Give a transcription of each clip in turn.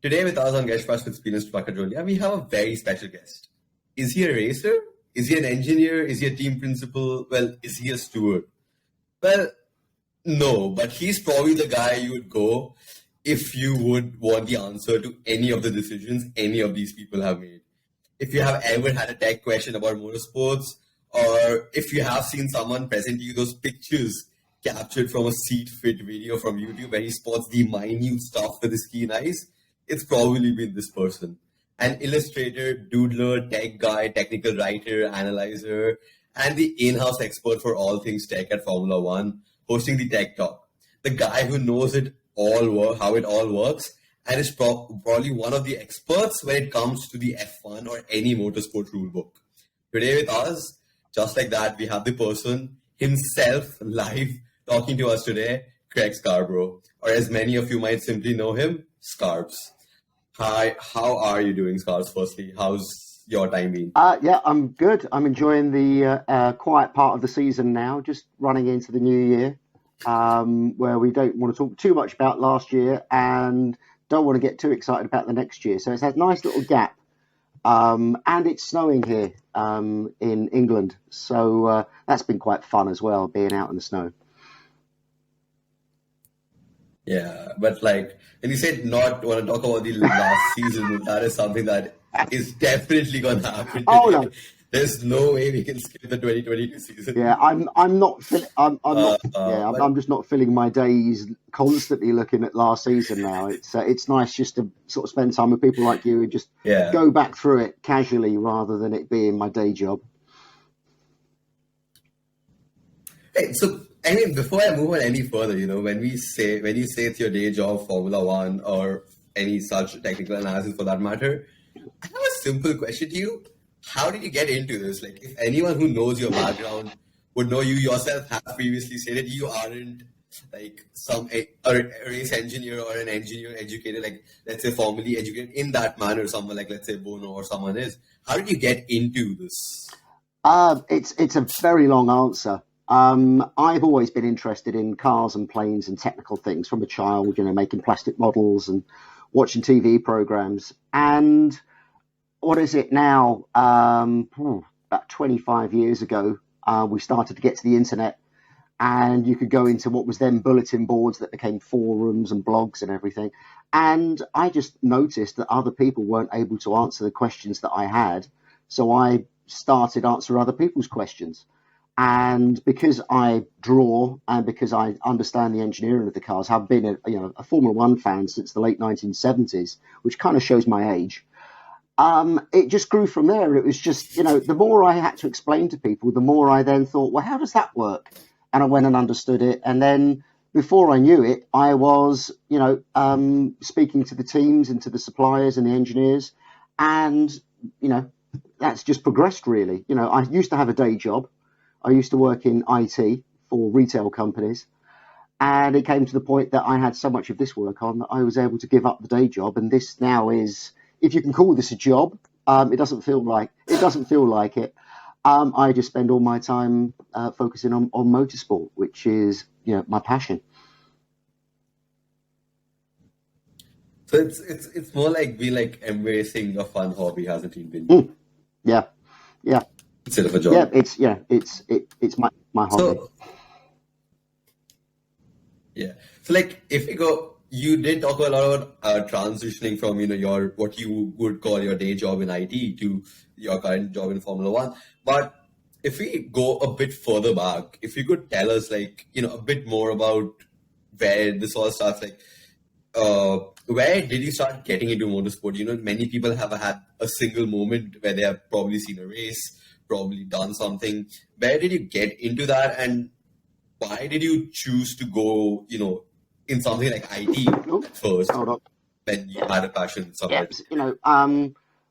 Today with us on Gesprach with Venus Pacajolia, we have a very special guest. Is he a racer? Is he an engineer? Is he a team principal? Well, is he a steward? Well, no, but he's probably the guy you would go if you would want the answer to any of the decisions any of these people have made. If you have ever had a tech question about motorsports, or if you have seen someone present you those pictures captured from a seat fit video from YouTube where he spots the minute stuff with his keen eyes, it's probably been this person. An illustrator, doodler, tech guy, technical writer, analyzer, and the in-house expert for all things tech at Formula One, hosting the Tech Talk. The guy who knows it all, how it all works, and is probably one of the experts when it comes to the F1 or any motorsport rulebook. Today with us, just like that, we have the person himself live talking to us today, Craig Scarborough, or as many of you might simply know him, Scarbs. Hi, how are you doing, Scarbs? Firstly, how's your time been? Yeah, I'm good. I'm enjoying the quiet part of the season now, just running into the new year, where we don't want to talk too much about last year and don't want to get too excited about the next year. So it's a nice little gap. And it's snowing here in England. So that's been quite fun as well, being out in the snow. Yeah, but like when you said not want to talk about the last season, that is something that is definitely going to happen today. Oh no, there's no way we can skip the 2022 season. Yeah, I'm not. I'm just not filling my days constantly looking at last season now. It's nice just to sort of spend time with people like you and just go back through it casually rather than it being my day job. Hey, so I mean, before I move on any further, when you say it's your day job, Formula One, or any such technical analysis for that matter, I have a simple question to you. How did you get into this? Like, if anyone who knows your background would know, you yourself have previously stated you aren't like a race engineer or an engineer educated, like let's say formally educated in that manner, someone like let's say Bono or someone is. How did you get into this? It's a very long answer. I've always been interested in cars and planes and technical things from a child, making plastic models and watching TV programs. And what is it now? About 25 years ago, we started to get to the internet, and you could go into what was then bulletin boards that became forums and blogs and everything. And I just noticed that other people weren't able to answer the questions that I had. So I started answering other people's questions. And because I draw and because I understand the engineering of the cars, have been a Formula One fan since the late 1970s, which kind of shows my age. It just grew from there. It was just, the more I had to explain to people, the more I then thought, well, how does that work? And I went and understood it. And then before I knew it, I was, speaking to the teams and to the suppliers and the engineers. And, that's just progressed, really. I used to have a day job. I used to work in IT for retail companies. And it came to the point that I had so much of this work on that I was able to give up the day job. And this now is, if you can call this a job, it doesn't feel like it. I just spend all my time focusing on motorsport, which is my passion. So it's more like be like embracing a fun hobby, hasn't it been? Yeah. Instead of a job. Yeah, it's my hobby. So, yeah. So like if we go, you did talk a lot about transitioning from what you would call your day job in IT to your current job in Formula One. But if we go a bit further back, if you could tell us a bit more about where this all starts, like where did you start getting into motorsport? Many people have had a single moment where they have probably seen a race, probably done something. Where did you get into that, and why did you choose to go, in something like IT at first, when you had a passion somewhere?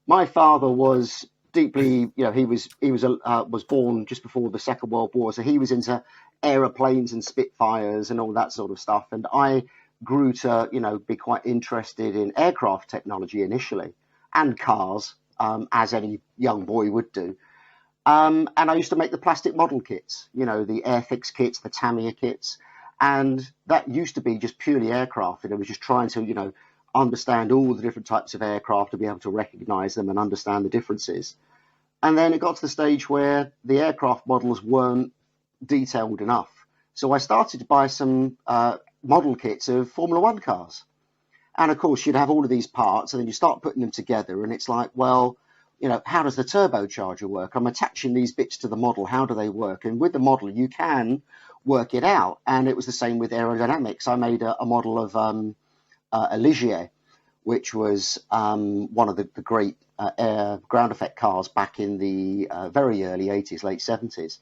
My father was deeply, he was born just before the Second World War, so he was into aeroplanes and Spitfires and all that sort of stuff. And I grew to, be quite interested in aircraft technology initially and cars, as any young boy would do. And I used to make the plastic model kits, the Airfix kits, the Tamiya kits. And that used to be just purely aircraft. And it was just trying to, understand all the different types of aircraft, to be able to recognize them and understand the differences. And then it got to the stage where the aircraft models weren't detailed enough. So I started to buy some model kits of Formula One cars. And of course, you'd have all of these parts, and then you start putting them together, and it's like, well, how does the turbocharger work? I'm attaching these bits to the model. How do they work? And with the model, you can work it out. And it was the same with aerodynamics. I made a model of a Ligier, which was one of the great ground effect cars back in the very early 80s, late 70s.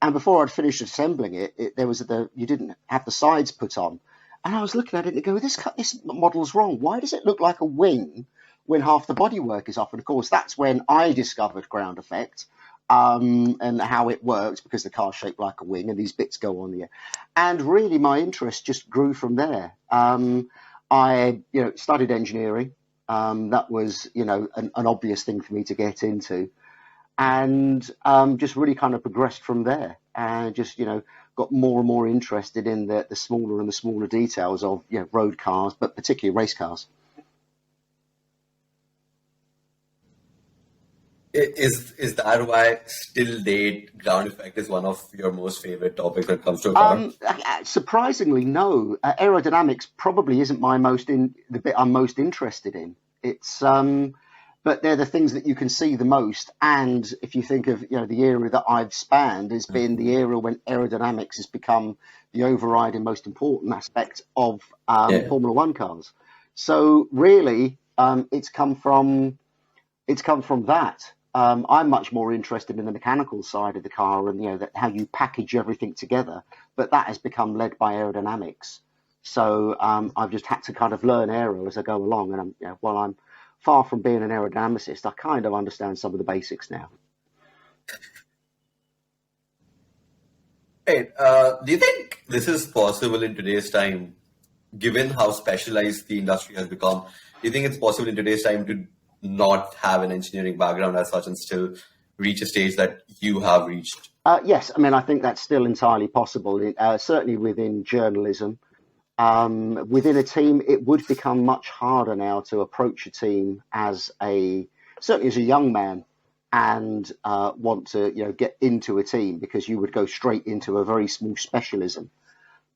And before I'd finished assembling it, there was you didn't have the sides put on. And I was looking at it and go, this model's wrong. Why does it look like a wing when half the bodywork is off? And of course, that's when I discovered ground effect and how it works, because the car's shaped like a wing and these bits go on the air. And really, my interest just grew from there. I studied engineering. That was an obvious thing for me to get into, and just really kind of progressed from there, and just got more and more interested in the smaller and the smaller details of road cars, but particularly race cars. Is that why still date ground effect is one of your most favorite topics when it comes to a car? Surprisingly, no. Aerodynamics probably isn't the bit I'm most interested in. It's but they're the things that you can see the most. And if you think of the era that I've spanned has been the era when aerodynamics has become the overriding most important aspect of Formula One cars. So really, it's come from that. I'm much more interested in the mechanical side of the car and how you package everything together. But that has become led by aerodynamics. So I've just had to kind of learn aero as I go along. And while I'm far from being an aerodynamicist, I kind of understand some of the basics now. Right. Do you think this is possible in today's time, given how specialized the industry has become? Do you think it's possible in today's time to not have an engineering background as such and still reach a stage that you have reached? Yes, I mean, I think that's still entirely possible, certainly within journalism. Within a team, it would become much harder now to approach a team certainly as a young man and want to get into a team, because you would go straight into a very small specialism.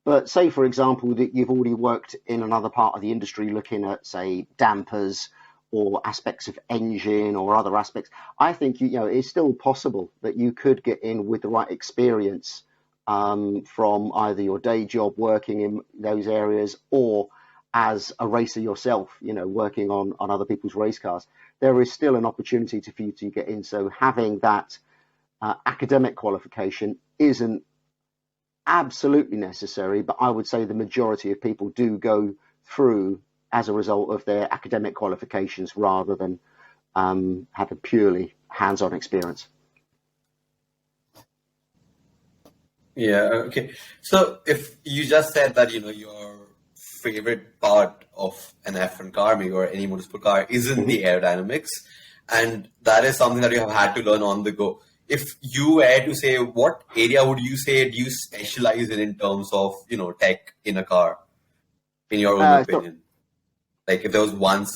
But say, for example, that you've already worked in another part of the industry looking at, say, dampers or aspects of engine or other aspects. I think it's still possible that you could get in with the right experience from either your day job working in those areas or as a racer yourself, working on other people's race cars. There is still an opportunity for you to get in. So having that academic qualification isn't absolutely necessary, but I would say the majority of people do go through as a result of their academic qualifications rather than have a purely hands-on experience. Yeah, okay. So if you just said that, your favorite part of an F1 car, maybe, or any motorsport car, isn't the aerodynamics, and that is something that you have had to learn on the go. If you were to say, what area would you say do you specialize in terms of, tech in a car, in your own opinion? Like if there was one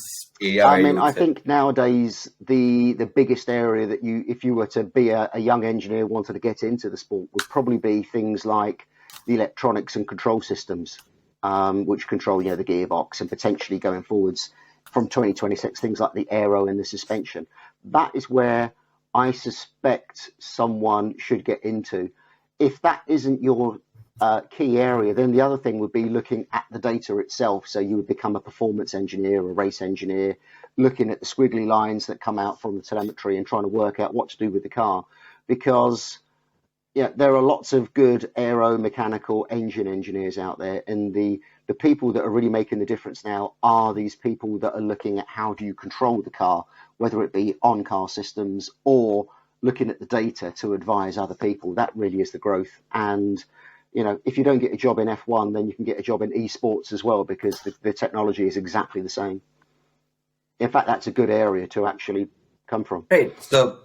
area where you would I think nowadays the biggest area that if you were to be a young engineer wanted to get into the sport, would probably be things like the electronics and control systems, which control the gearbox, and potentially going forwards from 2026 things like the aero and the suspension. That is where I suspect someone should get into. If that isn't your key area, then the other thing would be looking at the data itself. So you would become a performance engineer, a race engineer, looking at the squiggly lines that come out from the telemetry and trying to work out what to do with the car. Because there are lots of good aero mechanical engine engineers out there, and the people that are really making the difference now are these people that are looking at how do you control the car, whether it be on car systems or looking at the data to advise other people. That really is the growth. And if you don't get a job in F1, then you can get a job in esports as well, because the technology is exactly the same. In fact, that's a good area to actually come from. Right. So,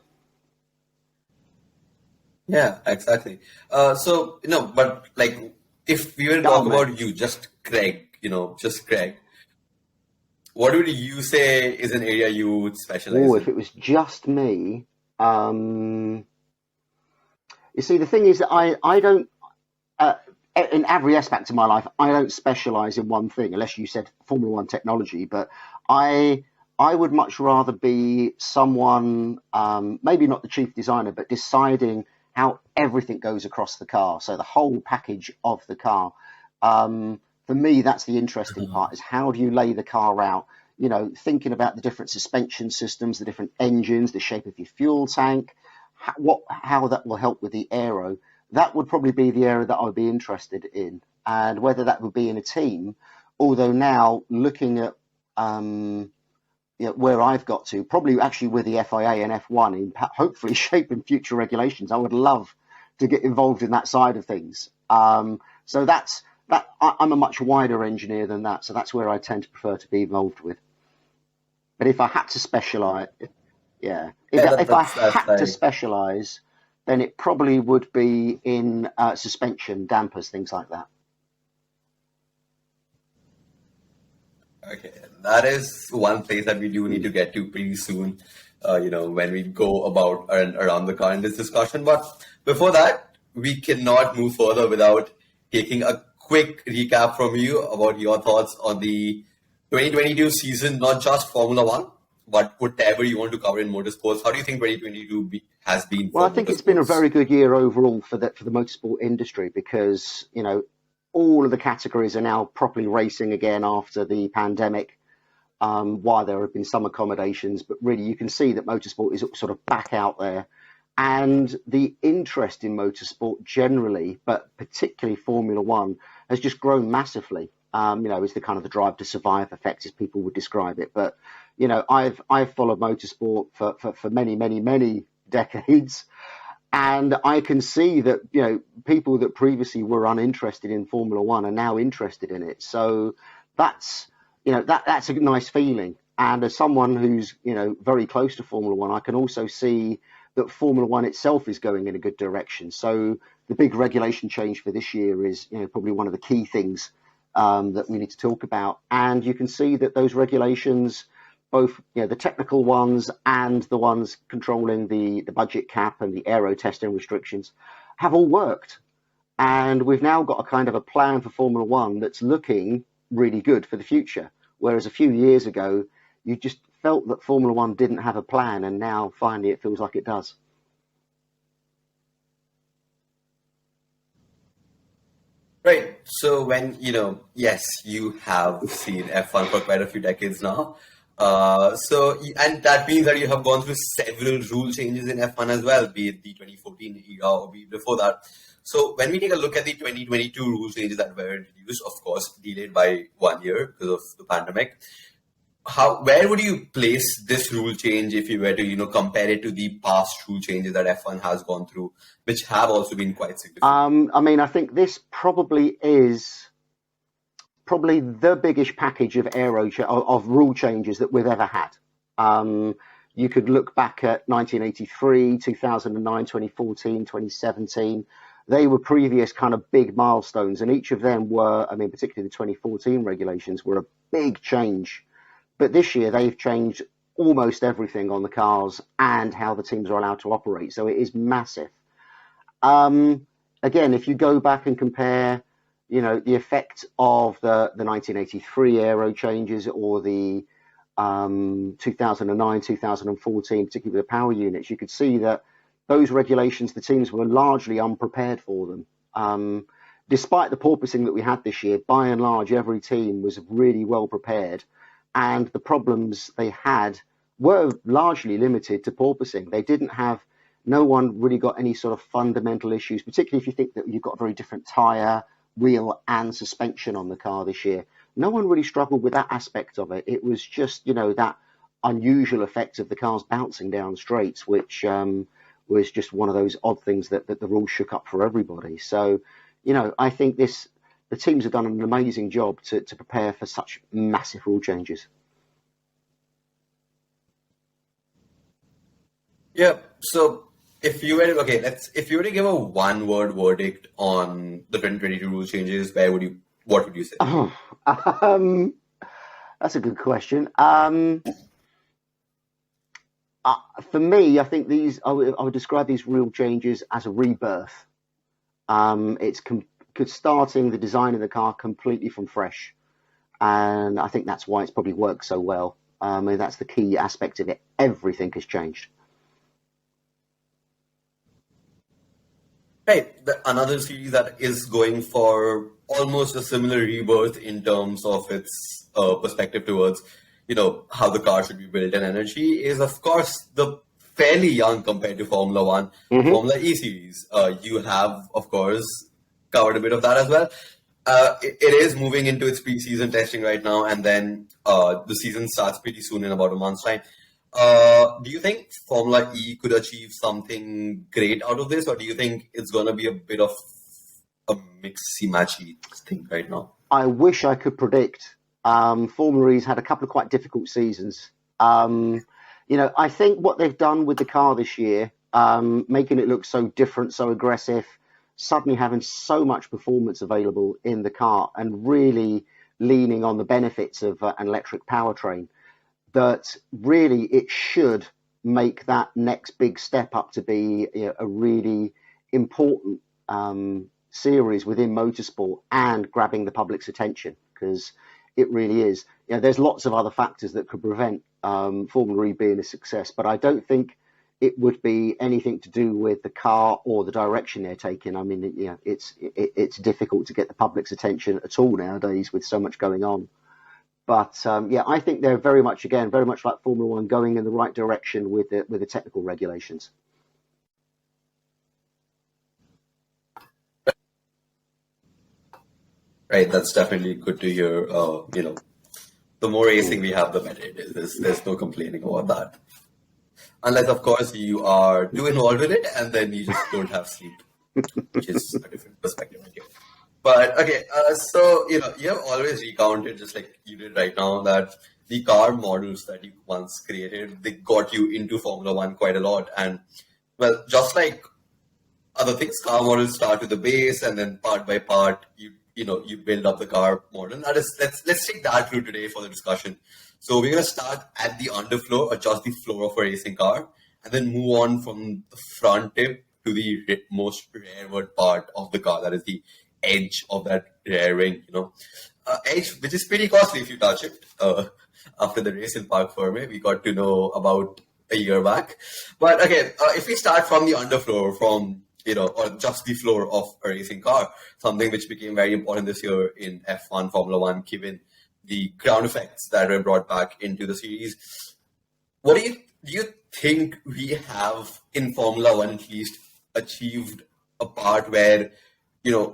yeah, exactly. But like, if we were to talk about you, just Craig, What would you say is an area you would specialize Oh, if in? it was just me, um, you see, the thing is that I don't, uh, in every aspect of my life, I don't specialize in one thing, unless you said Formula One technology. But I, I would much rather be someone, maybe not the chief designer, but deciding how everything goes across the car. So the whole package of the car. For me, that's the interesting part: is how do you lay the car out? Thinking about the different suspension systems, the different engines, the shape of your fuel tank, how that will help with the aero. That would probably be the area that I would be interested in, and whether that would be in a team. Although now looking at where I've got to, probably actually with the FIA and F1 in hopefully shaping future regulations, I would love to get involved in that side of things. So that's that. I'm a much wider engineer than that, so that's where I tend to prefer to be involved with. But if I had to specialize, yeah, if Yeah, if I that's had to like specialize, then it probably would be in suspension, dampers, things like that. okay. That is one place that we do need to get to pretty soon. When we go about and around the car in this discussion. But before that, we cannot move further without taking a quick recap from you about your thoughts on the 2022 season, not just Formula One, but whatever you want to cover in motorsports. How do you think 2022 has been Well, I for think it's been a motorsports? very good year overall for the motorsport industry because all of the categories are now properly racing again after the pandemic. While there have been some accommodations, but really you can see that motorsport is sort of back out there. And the interest in motorsport generally, but particularly Formula One, has just grown massively. It's the kind of the drive to survive effect, as people would describe it. But I've followed motorsport for many, many, many decades, and I can see that people that previously were uninterested in Formula One are now interested in it. So that's that's a nice feeling. And as someone who's very close to Formula One, I can also see that Formula One itself is going in a good direction. So the big regulation change for this year is probably one of the key things that we need to talk about. And you can see that those regulations, both the technical ones and the ones controlling the budget cap and the aero testing restrictions, have all worked. And we've now got a kind of a plan for Formula One that's looking really good for the future. Whereas a few years ago, you just felt that Formula One didn't have a plan, and now finally it feels like it does. Right. So yes, you have seen F1 for quite a few decades now. And that means that you have gone through several rule changes in F1 as well, be it the 2014 era or be it before that. So when we take a look at the 2022 rule changes that were introduced, of course, delayed by 1 year because of the pandemic, where would you place this rule change if you were to compare it to the past rule changes that F1 has gone through, which have also been quite significant? I mean, I think this probably is probably the biggest package of of rule changes that we've ever had. Um, you could look back at 1983, 2009, 2014, 2017. They were previous kind of big milestones, and each of them were, I mean, particularly the 2014 regulations were a big change. But this year they've changed almost everything on the cars and how the teams are allowed to operate. So it is massive. Um, Again, if you go back and compare, the effect of the 1983 aero changes or the 2009, 2014, particularly with the power units, you could see that those regulations, the teams were largely unprepared for them. Despite the porpoising that we had this year, by and large, every team was really well prepared, and the problems they had were largely limited to porpoising. They didn't have No one really got any sort of fundamental issues, particularly if you think that you've got a very different tyre, wheel, and suspension on the car this year. No one really struggled with that aspect of it. It was just, that unusual effect of the cars bouncing down straights, which was just one of those odd things that the rules shook up for everybody. So, I think the teams have done an amazing job to prepare for such massive rule changes. Yeah. So if you were to give a one word verdict on the 2022 rule changes, what would you say? um, That's a good question. For me, I think I would describe these real changes as a rebirth. It's starting the design of the car completely from fresh, and I think that's why it's probably worked so well. And that's the key aspect of it. Everything has changed. Right. Another series that is going for almost a similar rebirth in terms of its perspective towards, how the car should be built and energy is, of course, the fairly young compared to Formula One, Hmm. Formula E series. You have, of course, covered a bit of that as well. It is moving into its pre-season testing right now, and then the season starts pretty soon in about a month's time. Do you think Formula E could achieve something great out of this, or do you think it's going to be a bit of a mixy-matchy thing right now? I wish I could predict. Formula E's had a couple of quite difficult seasons. I think what they've done with the car this year, making it look so different, so aggressive, suddenly having so much performance available in the car, and really leaning on the benefits of an electric powertrain, that really it should make that next big step up to be, a really important series within motorsport and grabbing the public's attention, because it really is. There's lots of other factors that could prevent Formula E being a success, but I don't think it would be anything to do with the car or the direction they're taking. I mean, it's difficult to get the public's attention at all nowadays with so much going on. But I think they're very much, again, very much like Formula One, going in the right direction with the technical regulations. Right, that's definitely good to hear. The more racing we have, the better it is. There's no complaining about that. Unless, of course, you are too involved with it and then you just don't have sleep, which is a different perspective. But okay, so you have always recounted, just like you did right now, that the car models that you once created, they got you into Formula One quite a lot. And well, just like other things, car models start with the base, and then part by part, you build up the car model. That is, let's take that through today for the discussion. So we're gonna start at the underfloor, or just the floor of a racing car, and then move on from the front tip to the most rearward part of the car. That is the edge of that rear wing. Edge, which is pretty costly if you touch it. After the race in Park Ferme, we got to know about a year back. But okay, if we start from the underfloor, from or just the floor of a racing car, something which became very important this year in F1, Formula One, given the ground effects that were brought back into the series. What do you think we have in Formula One at least achieved a part where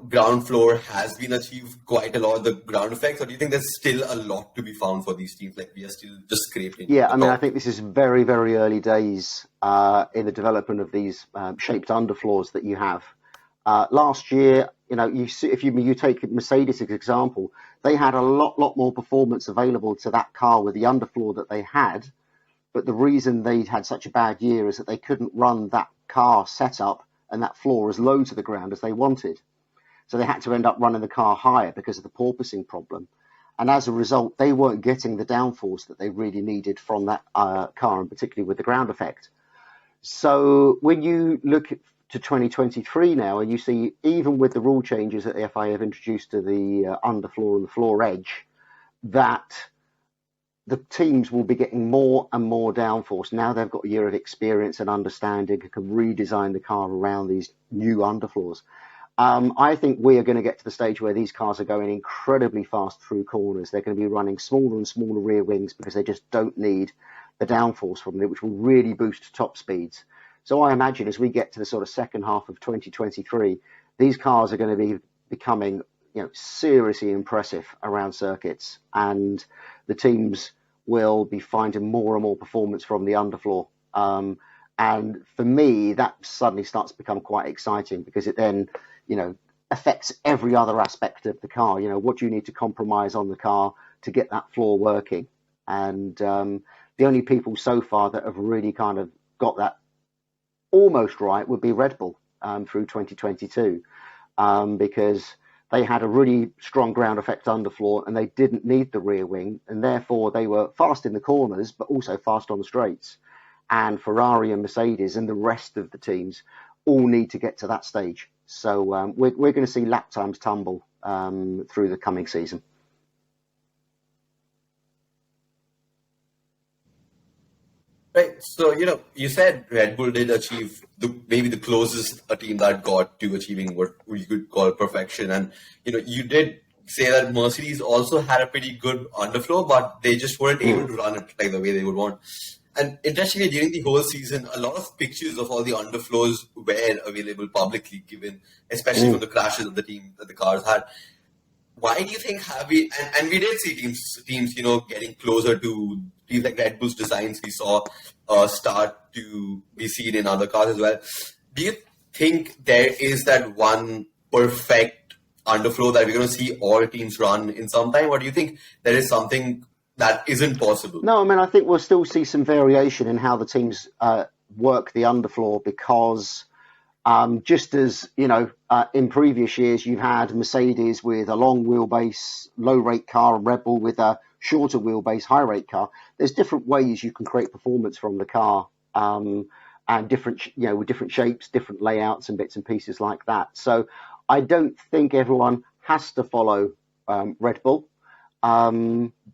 ground floor has been achieved quite a lot, the ground effects, or do you think there's still a lot to be found for these teams? Like, we are still just scraping Yeah, the I mean, I top? think this is very, very early days in the development of these shaped underfloors that you have. Last year, you see, if you take Mercedes as an example, they had a lot more performance available to that car with the underfloor that they had. But the reason they had such a bad year is that they couldn't run that car setup and that floor as low to the ground as they wanted. So they had to end up running the car higher because of the porpoising problem. And as a result, they weren't getting the downforce that they really needed from that car, and particularly with the ground effect. So when you look to 2023 now, and you see, even with the rule changes that the FIA have introduced to the underfloor and the floor edge, that the teams will be getting more and more downforce. Now they've got a year of experience and understanding and can redesign the car around these new underfloors. I think we are going to get to the stage where these cars are going incredibly fast through corners. They're going to be running smaller and smaller rear wings because they just don't need the downforce from it, which will really boost top speeds. So I imagine as we get to the sort of second half of 2023, these cars are going to be becoming, seriously impressive around circuits, and the teams will be finding more and more performance from the underfloor. And for me, that suddenly starts to become quite exciting, because it then, affects every other aspect of the car. What do you need to compromise on the car to get that floor working? And the only people so far that have really kind of got that almost right would be Red Bull through 2022, because they had a really strong ground effect underfloor and they didn't need the rear wing, and therefore they were fast in the corners but also fast on the straights. And Ferrari and Mercedes and the rest of the teams all need to get to that stage. So we're going to see lap times tumble through the coming season. Right. So, you said Red Bull did achieve maybe the closest a team that got to achieving what we could call perfection. And, you did say that Mercedes also had a pretty good underflow, but they just weren't able to run it like the way they would want. And interestingly, during the whole season, a lot of pictures of all the underflows were available publicly, given, especially from the crashes that the cars had. Why do you think have we and we did see teams getting closer to teams like Red Bull's designs we saw start to be seen in other cars as well. Do you think there is that one perfect underflow that we're going to see all teams run in some time, or do you think there is something that isn't possible? No, I mean, I think we'll still see some variation in how the teams work the underfloor, because just as, in previous years, you've had Mercedes with a long wheelbase, low rate car, and Red Bull with a shorter wheelbase, high rate car. There's different ways you can create performance from the car, and different, with different shapes, different layouts and bits and pieces like that. So I don't think everyone has to follow Red Bull.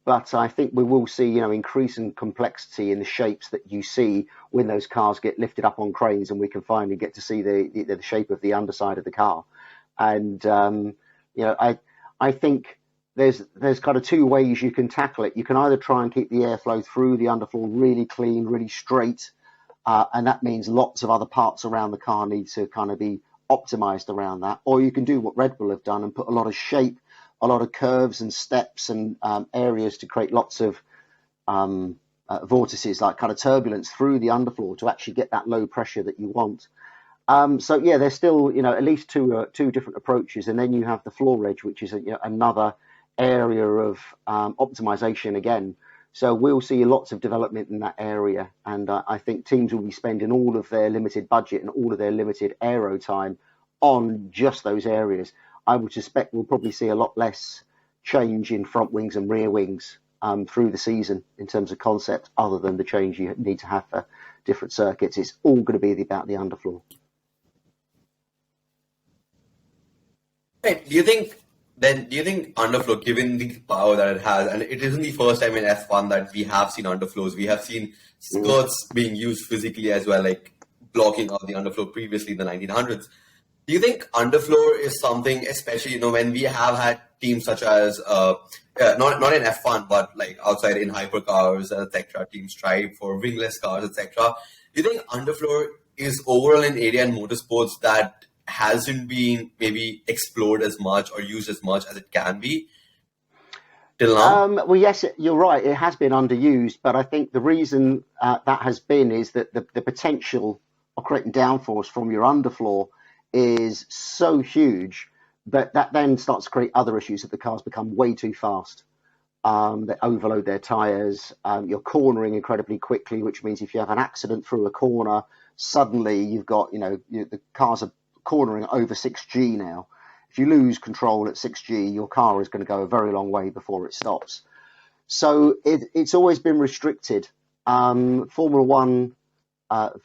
But I think we will see, increasing complexity in the shapes that you see when those cars get lifted up on cranes, and we can finally get to see the shape of the underside of the car. And I think there's kind of two ways you can tackle it. You can either try and keep the airflow through the underfloor really clean, really straight, and that means lots of other parts around the car need to kind of be optimized around that, or you can do what Red Bull have done and put a lot of shape, a lot of curves and steps and areas to create lots of vortices, like kind of turbulence through the underfloor to actually get that low pressure that you want. So yeah, there's still at least two different approaches, and then you have the floor edge, which is another area of optimization again. So we'll see lots of development in that area, and I think teams will be spending all of their limited budget and all of their limited aero time on just those areas. I would suspect we'll probably see a lot less change in front wings and rear wings through the season in terms of concept, other than the change you need to have for different circuits. It's all going to be about the underfloor. Right. Do you think underflow, given the power that it has, and it isn't the first time in F1 that we have seen underflows, we have seen skirts being used physically as well, like blocking out the underflow previously in the 1900s. Do you think underfloor is something, especially when we have had teams such as not in F1 but like outside in hypercars, etc. Teams strive for wingless cars, etc. Do you think underfloor is overall an area in motorsports that hasn't been maybe explored as much or used as much as it can be till now? Well, yes, you're right. It has been underused, but I think the reason that has been is that the potential of creating downforce from your underfloor is so huge that then starts to create other issues, that the cars become way too fast. They overload their tires. You're cornering incredibly quickly, which means if you have an accident through a corner, suddenly you've got, the cars are cornering over 6G now. If you lose control at 6G, your car is going to go a very long way before it stops. So it's always been restricted. Formula One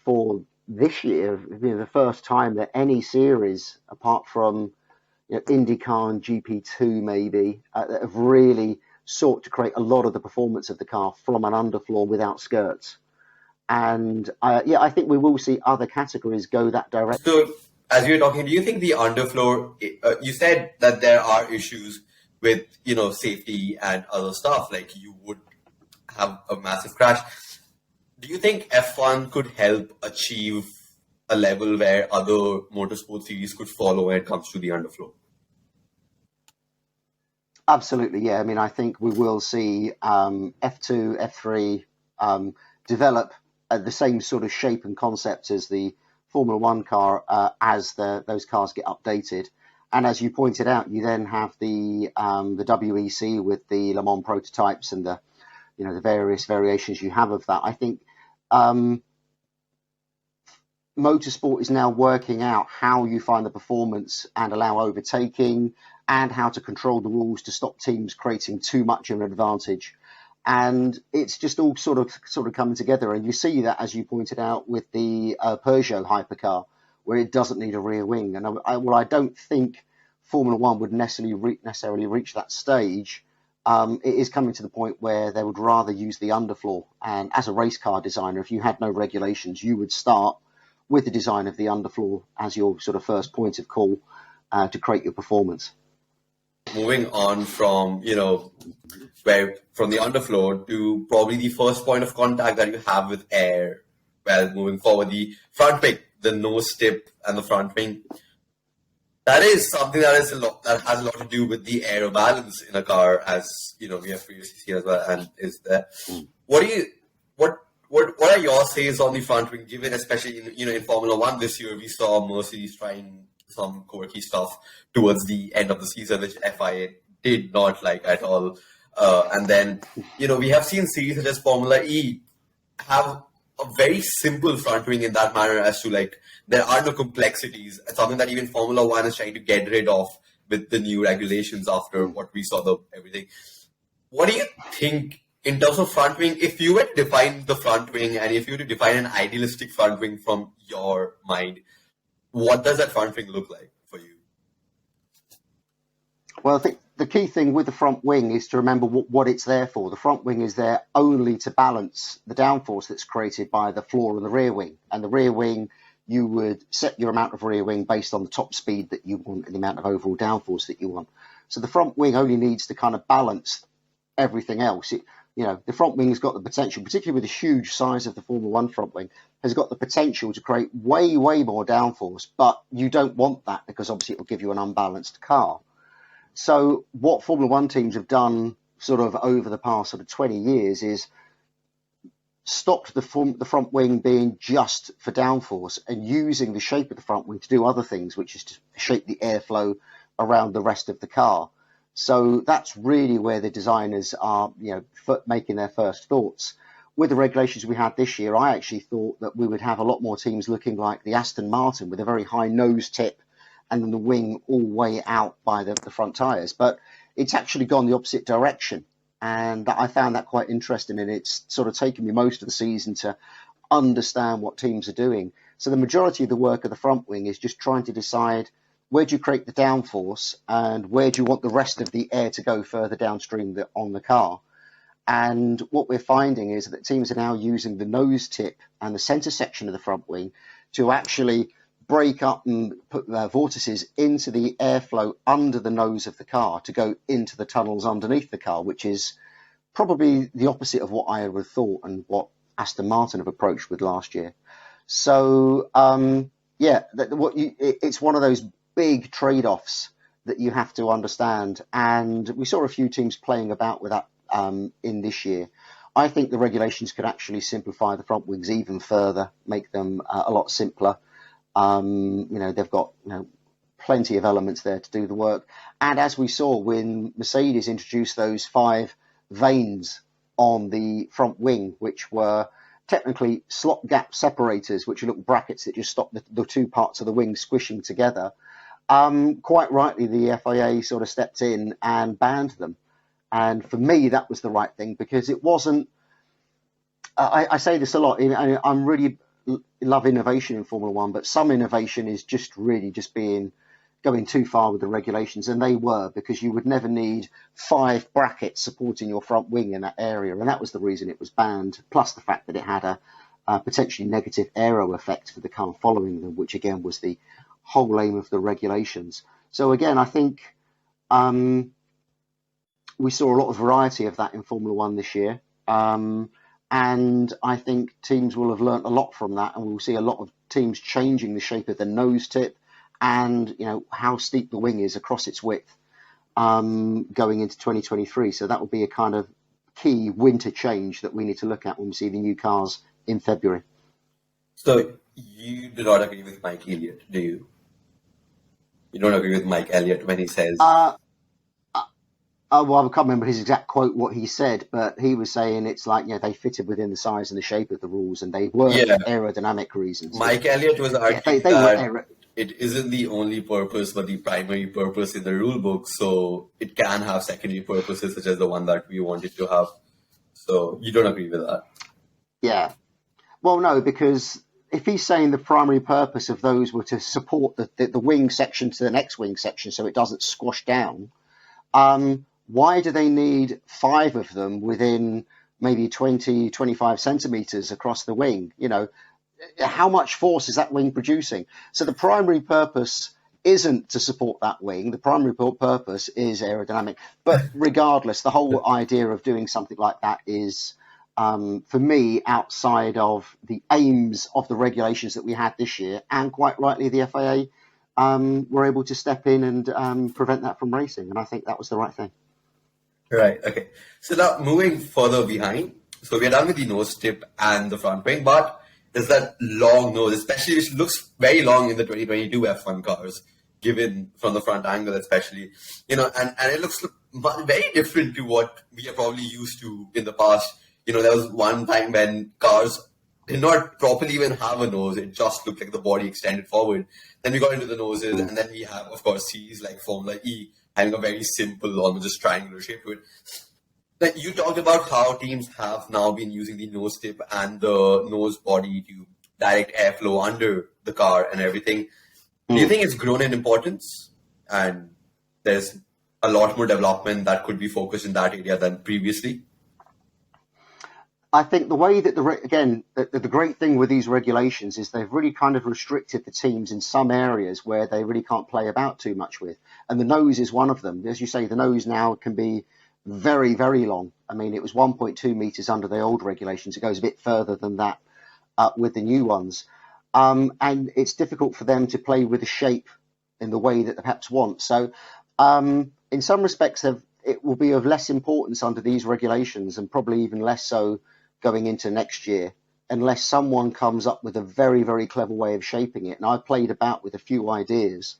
for this year, the first time that any series, apart from IndyCar and GP2 maybe, that have really sought to create a lot of the performance of the car from an underfloor without skirts. And I think we will see other categories go that direction. So, as you're talking, do you think the underfloor, you said that there are issues with, safety and other stuff, like you would have a massive crash. Do you think F1 could help achieve a level where other motorsport series could follow when it comes to the underfloor? Absolutely, yeah. I mean, I think we will see F2, F3 develop the same sort of shape and concept as the Formula One car as those cars get updated. And as you pointed out, you then have the WEC with the Le Mans prototypes and the various variations you have of that. I think motorsport is now working out how you find the performance and allow overtaking, and how to control the rules to stop teams creating too much of an advantage. And it's just all sort of coming together. And you see that, as you pointed out, with the Peugeot hypercar, where it doesn't need a rear wing. And I don't think Formula One would necessarily reach that stage. It is coming to the point where they would rather use the underfloor. And as a race car designer, if you had no regulations, you would start with the design of the underfloor as your sort of first point of call to create your performance. Moving on from, from the underfloor to probably the first point of contact that you have with air. Well, moving forward, the front wing, the nose tip and the front wing. That is something that has a lot to do with the aero balance in a car, as we have previously seen as well. And is there? What are your says on the front wing? Given especially in Formula One this year, we saw Mercedes trying some quirky stuff towards the end of the season, which FIA did not like at all. And then we have seen series such as Formula E have a very simple front wing in that manner, as to there are no complexities. It's something that even Formula One is trying to get rid of with the new regulations after what we saw everything. What do you think in terms of front wing? If you were to define the front wing, and if you were to define an idealistic front wing from your mind, what does that front wing look like for you? Well, I think the key thing with the front wing is to remember what it's there for. The front wing is there only to balance the downforce that's created by the floor of the rear wing. And the rear wing, you would set your amount of rear wing based on the top speed that you want and the amount of overall downforce that you want. So the front wing only needs to kind of balance everything else. The front wing has got the potential, particularly with the huge size of the Formula One front wing, has got the potential to create way, way more downforce, but you don't want that because obviously it will give you an unbalanced car. So what Formula One teams have done sort of over the past sort of 20 years is stopped the front wing being just for downforce and using the shape of the front wing to do other things, which is to shape the airflow around the rest of the car. So that's really where the designers are, making their first thoughts. With the regulations we had this year, I actually thought that we would have a lot more teams looking like the Aston Martin with a very high nose tip and then the wing all the way out by the front tyres. But it's actually gone the opposite direction. And I found that quite interesting. And it's sort of taken me most of the season to understand what teams are doing. So the majority of the work of the front wing is just trying to decide where do you create the downforce and where do you want the rest of the air to go further downstream on the car. And what we're finding is that teams are now using the nose tip and the centre section of the front wing to actually break up and put vortices into the airflow under the nose of the car to go into the tunnels underneath the car, which is probably the opposite of what I would have thought and what Aston Martin have approached with last year. So, it's one of those big trade-offs that you have to understand. And we saw a few teams playing about with that in this year. I think the regulations could actually simplify the front wings even further, make them a lot simpler. They've got plenty of elements there to do the work. And as we saw when Mercedes introduced those 5 vanes on the front wing, which were technically slot gap separators, which are little brackets that just stop the two parts of the wing squishing together, quite rightly the FIA sort of stepped in and banned them. And for me, that was the right thing because it wasn't. I say this a lot. I'm really love innovation in Formula One, but some innovation is just really going too far with the regulations, and they were, because you would never need 5 brackets supporting your front wing in that area, and that was the reason it was banned. Plus the fact that it had a potentially negative aero effect for the car following them, which again was the whole aim of the regulations. So again, I think we saw a lot of variety of that in Formula One this year. And I think teams will have learnt a lot from that, and we'll see a lot of teams changing the shape of the nose tip and how steep the wing is across its width going into 2023. So that will be a kind of key winter change that we need to look at when we see the new cars in February. So you do not agree with Mike Elliott, do you? You don't agree with Mike Elliott when he says... Well, I can't remember his exact quote, what he said, but he was saying it's like, they fitted within the size and the shape of the rules, and they were for aerodynamic reasons. Mike Elliott was arguing that it isn't the only purpose, but the primary purpose in the rule book. So it can have secondary purposes, such as the one that we wanted to have. So you don't agree with that? Yeah. Well, no, because if he's saying the primary purpose of those were to support the wing section to the next wing section so it doesn't squash down, why do they need five of them within maybe 20, 25 centimeters across the wing? How much force is that wing producing? So the primary purpose isn't to support that wing. The primary purpose is aerodynamic. But regardless, the whole idea of doing something like that is, for me, outside of the aims of the regulations that we had this year, and quite rightly, the FIA were able to step in and prevent that from racing. And I think that was the right thing. Right. Okay. So now moving further behind, so we're done with the nose tip and the front wing, but there's that long nose, especially which looks very long in the 2022 F1 cars, given from the front angle, especially, and it looks very different to what we are probably used to in the past. There was one time when cars did not properly even have a nose. It just looked like the body extended forward. Then we got into the noses, and then we have, of course, series like Formula E having a very simple, almost just triangular shape to it. Then you talked about how teams have now been using the nose tip and the nose body to direct airflow under the car and everything. Do you think it's grown in importance and there's a lot more development that could be focused in that area than previously? I think the way that the great thing with these regulations is they've really kind of restricted the teams in some areas where they really can't play about too much with. And the nose is one of them. As you say, the nose now can be very, very long. I mean, it was 1.2 meters under the old regulations. It goes a bit further than that with the new ones. And it's difficult for them to play with the shape in the way that they perhaps want. So in some respects, it will be of less importance under these regulations and probably even less so going into next year, unless someone comes up with a very, very clever way of shaping it. And I've played about with a few ideas,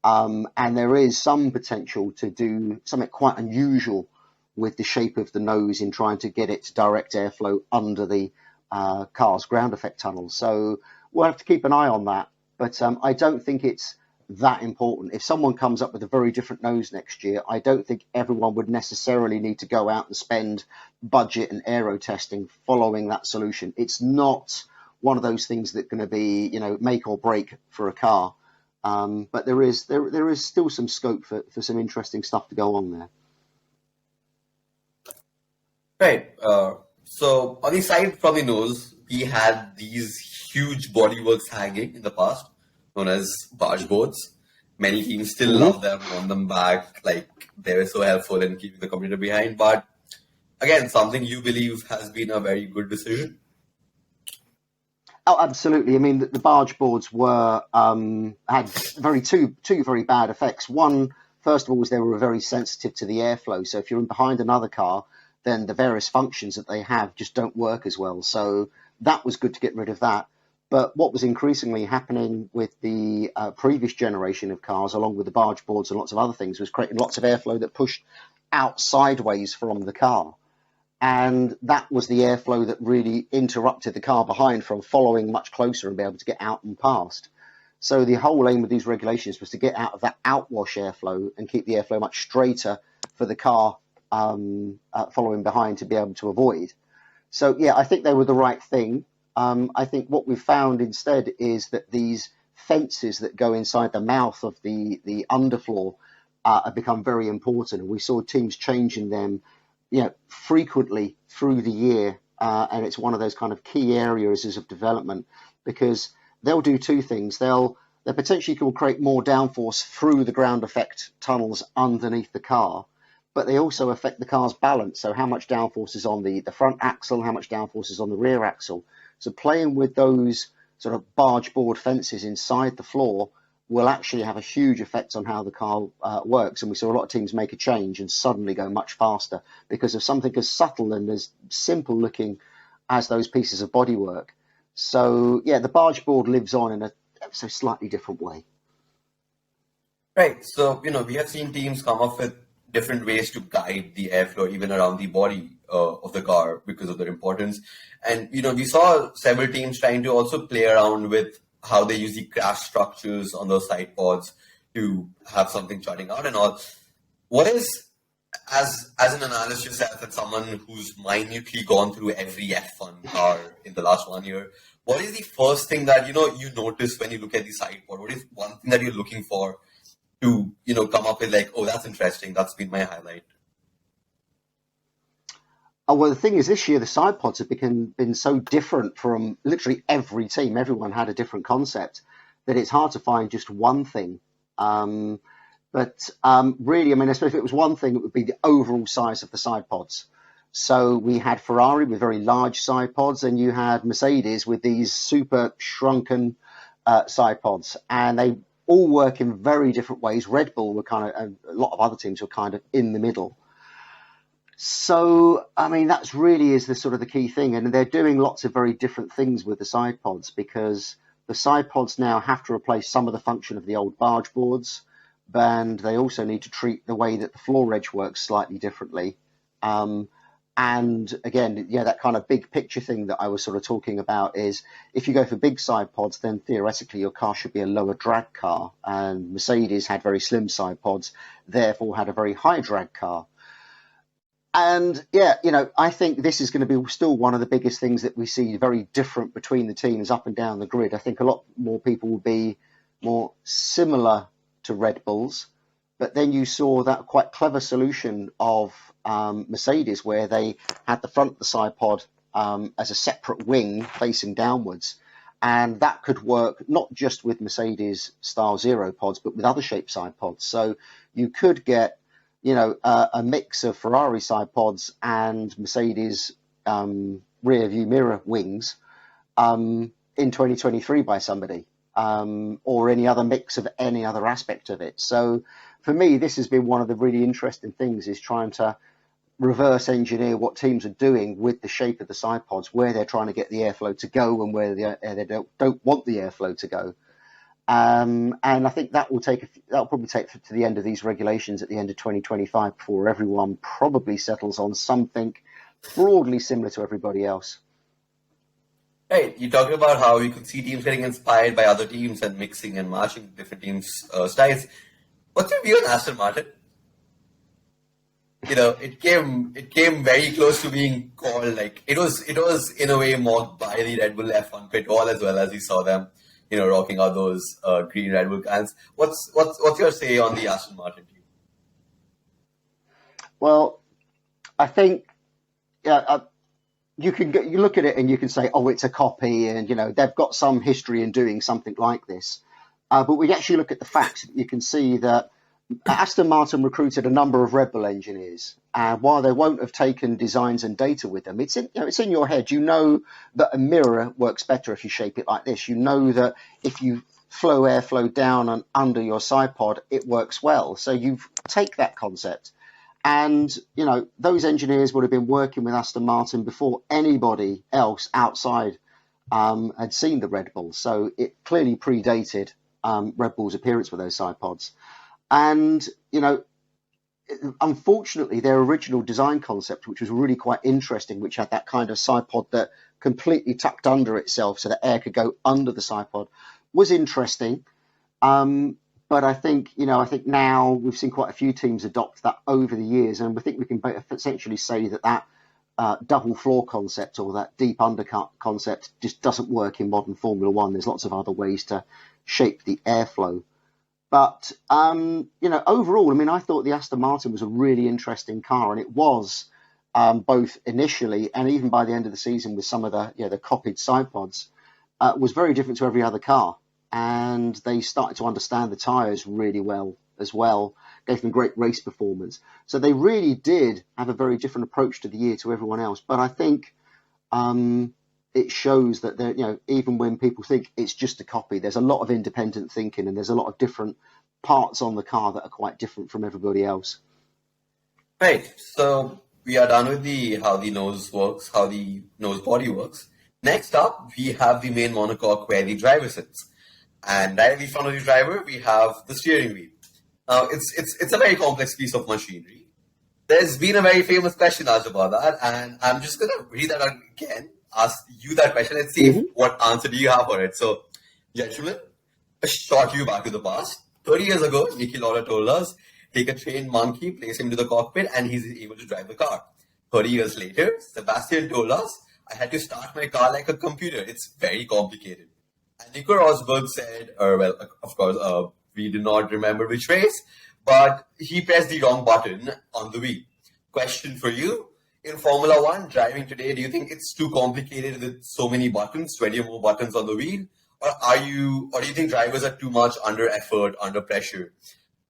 and there is some potential to do something quite unusual with the shape of the nose in trying to get it to direct airflow under the car's ground effect tunnels. So we'll have to keep an eye on that. But I don't think it's that important. If someone comes up with a very different nose next year, I don't think everyone would necessarily need to go out and spend budget and aero testing following that solution. It's not one of those things that are going to be, make or break for a car. But there is still some scope for some interesting stuff to go on there. Right. So on the side from the nose, we had these huge bodyworks hanging in the past, known as barge boards. Many teams still love them, want them back, like they were so helpful in keeping the computer behind. But again, something you believe has been a very good decision. Oh, absolutely. I mean, the barge boards had two very bad effects. One, first of all, was they were very sensitive to the airflow. So if you're in behind another car, then the various functions that they have just don't work as well. So that was good to get rid of that. But what was increasingly happening with the previous generation of cars, along with the barge boards and lots of other things, was creating lots of airflow that pushed out sideways from the car. And that was the airflow that really interrupted the car behind from following much closer and be able to get out and past. So the whole aim of these regulations was to get out of that outwash airflow and keep the airflow much straighter for the car following behind to be able to avoid. So, yeah, I think they were the right thing. I think what we've found instead is that these fences that go inside the mouth of the underfloor have become very important. And we saw teams changing them frequently through the year. And it's one of those kind of key areas of development, because they'll do two things. They potentially will create more downforce through the ground effect tunnels underneath the car, but they also affect the car's balance. So how much downforce is on the front axle, how much downforce is on the rear axle. So playing with those sort of barge board fences inside the floor will actually have a huge effect on how the car works. And we saw a lot of teams make a change and suddenly go much faster because of something as subtle and as simple looking as those pieces of bodywork. So, yeah, the barge board lives on in a slightly different way. Right. So, we have seen teams come up with different ways to guide the airflow even around the body of the car because of their importance. And, we saw several teams trying to also play around with how they use the crash structures on those side pods to have something jutting out and all. What is, as an analyst yourself and someone who's minutely gone through every F1 car in the last 1 year, what is the first thing that you notice when you look at the side pod? What is one thing that you're looking for to come up with like, oh, that's interesting, that's been my highlight? Oh, well, the thing is, this year the side pods have been so different from literally every team. Everyone had a different concept that it's hard to find just one thing. But really, I mean, I suppose if it was one thing, it would be the overall size of the side pods. So we had Ferrari with very large side pods, and you had Mercedes with these super shrunken side pods, and they all work in very different ways. Red Bull were kind of, and a lot of other teams were kind of in the middle. So, I mean, that's really is the sort of the key thing. And they're doing lots of very different things with the side pods, because the side pods now have to replace some of the function of the old barge boards, and they also need to treat the way that the floor edge works slightly differently. And again, yeah, that kind of big picture thing that I was sort of talking about is if you go for big side pods, then theoretically your car should be a lower drag car. And Mercedes had very slim side pods, therefore had a very high drag car. And yeah, I think this is going to be still one of the biggest things that we see very different between the teams up and down the grid. I think a lot more people will be more similar to Red Bulls, but then you saw that quite clever solution of Mercedes, where they had the front of the side pod as a separate wing facing downwards. And that could work not just with Mercedes style zero pods, but with other shaped side pods. So you could get a mix of Ferrari side pods and Mercedes rear view mirror wings in 2023 by somebody, or any other mix of any other aspect of it. So for me, this has been one of the really interesting things, is trying to reverse engineer what teams are doing with the shape of the side pods, where they're trying to get the airflow to go and where they don't want the airflow to go. And I think that'll probably take to the end of these regulations at the end of 2025 before everyone probably settles on something broadly similar to everybody else. Right, you talked about how you could see teams getting inspired by other teams and mixing and matching different teams' styles. What's your view on Aston Martin? It came very close to being called, like it was in a way mocked by the Red Bull F1 pit wall, as well as we saw them rocking out those green Red Bull cans. What's your say on the Aston Martin team? Well, I think you look at it and you can say, oh, it's a copy, and they've got some history in doing something like this. But we actually look at the facts. You can see that Aston Martin recruited a number of Red Bull engineers, and while they won't have taken designs and data with them, it's in your head. You know that a mirror works better if you shape it like this. You know that if you flow airflow down and under your side pod, it works well. So you take that concept, and those engineers would have been working with Aston Martin before anybody else outside had seen the Red Bull. So it clearly predated Red Bull's appearance with those side pods. And, unfortunately, their original design concept, which was really quite interesting, which had that kind of side pod that completely tucked under itself so that air could go under the side pod, was interesting. But I think now we've seen quite a few teams adopt that over the years. And we think we can essentially say that double floor concept, or that deep undercut concept, just doesn't work in modern Formula One. There's lots of other ways to shape the airflow. But, overall, I mean, I thought the Aston Martin was a really interesting car, and it was both initially and even by the end of the season with some of the copied side pods, was very different to every other car. And they started to understand the tyres really well as well, gave them great race performance. So they really did have a very different approach to the year to everyone else. But I think it shows that even when people think it's just a copy, there's a lot of independent thinking, and there's a lot of different parts on the car that are quite different from everybody else. Right. So we are done with how the nose works, how the nose body works. Next up, we have the main monocoque where the driver sits, and directly in front of the driver, we have the steering wheel. Now, it's a very complex piece of machinery. There's been a very famous question asked about that, and I'm just gonna read that out again. Ask you that question and see what answer do you have for it. So, Gentlemen, a short view back to the past. 30 years ago, Niki Lauda told us, take a trained monkey, place him into the cockpit, and he's able to drive the car. 30 years later, Sebastian told us, I had to start my car like a computer. It's very complicated. And Nico Rosberg said, well, of course, we do not remember which race, but he pressed the wrong button on the wheel. Question for you. In Formula One, driving today, do you think it's too complicated with so many buttons, 20 or more buttons on the wheel? Or do you think drivers are too much under effort, under pressure?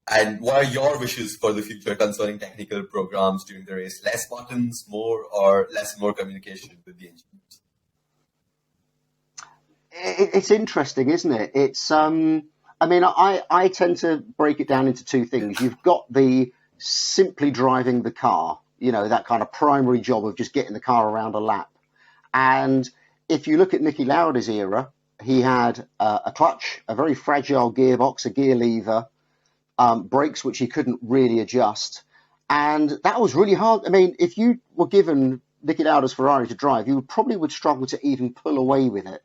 And what are your wishes for the future concerning technical programs during the race? Less buttons, more, or more communication with the engineers? It's interesting, isn't it? It's I tend to break it down into two things. You've got the simply driving the car, that kind of primary job of just getting the car around a lap. And if you look at Niki Lauda's era, he had a clutch, a very fragile gearbox, a gear lever, brakes which he couldn't really adjust. And that was really hard. I mean, if you were given Niki Lauda's Ferrari to drive, you probably would struggle to even pull away with it,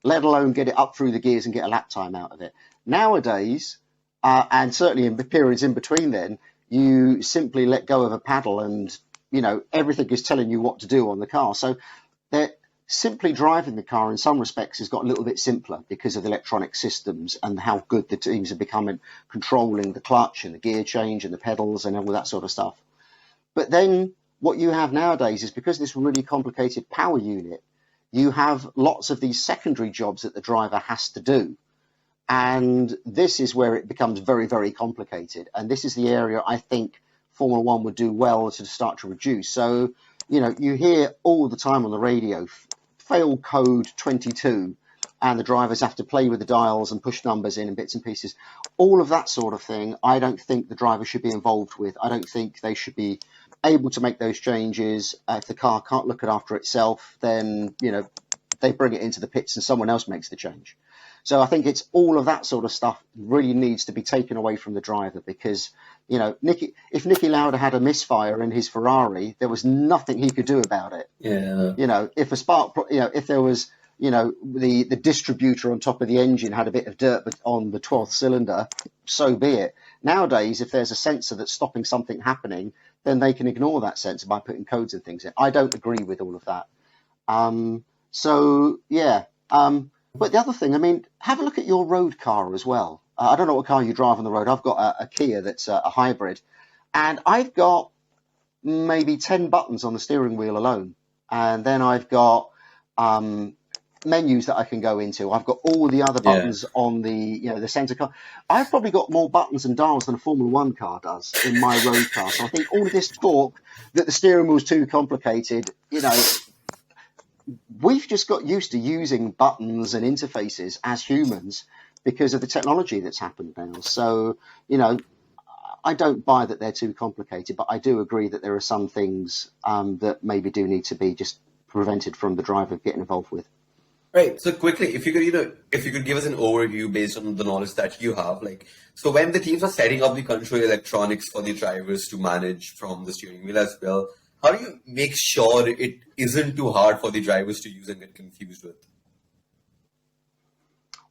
let alone get it up through the gears and get a lap time out of it. Nowadays, and certainly in the periods in between then, you simply let go of a paddle and, everything is telling you what to do on the car. So that simply driving the car in some respects has got a little bit simpler because of the electronic systems and how good the teams are becoming controlling the clutch and the gear change and the pedals and all that sort of stuff. But then what you have nowadays is, because of this really complicated power unit, you have lots of these secondary jobs that the driver has to do. And this is where it becomes very, very complicated. And this is the area I think Formula One would do well to start to reduce. So, you hear all the time on the radio, fail code 22, and the drivers have to play with the dials and push numbers in and bits and pieces. All of that sort of thing, I don't think the driver should be involved with. I don't think they should be able to make those changes. If the car can't look after itself, then, they bring it into the pits and someone else makes the change. So I think it's all of that sort of stuff really needs to be taken away from the driver, because, if Niki Lauda had a misfire in his Ferrari, there was nothing he could do about it. Yeah. If a spark, if there was, the distributor on top of the engine had a bit of dirt on the 12th cylinder, so be it. Nowadays, if there's a sensor that's stopping something happening, then they can ignore that sensor by putting codes and things in. I don't agree with all of that. But the other thing, have a look at your road car as well. I don't know what car you drive on the road. I've got a Kia that's a hybrid, and I've got maybe 10 buttons on the steering wheel alone. And then I've got menus that I can go into. I've got all the other buttons on the center car. I've probably got more buttons and dials than a Formula One car does in my road car. So I think all of this talk that the steering wheel's too complicated, we've just got used to using buttons and interfaces as humans because of the technology that's happened now. So, I don't buy that they're too complicated, but I do agree that there are some things that maybe do need to be just prevented from the driver getting involved with. Right. So quickly, if you could give us an overview based on the knowledge that you have, so when the teams are setting up the control electronics for the drivers to manage from the steering wheel as well, how do you make sure it isn't too hard for the drivers to use and get confused with?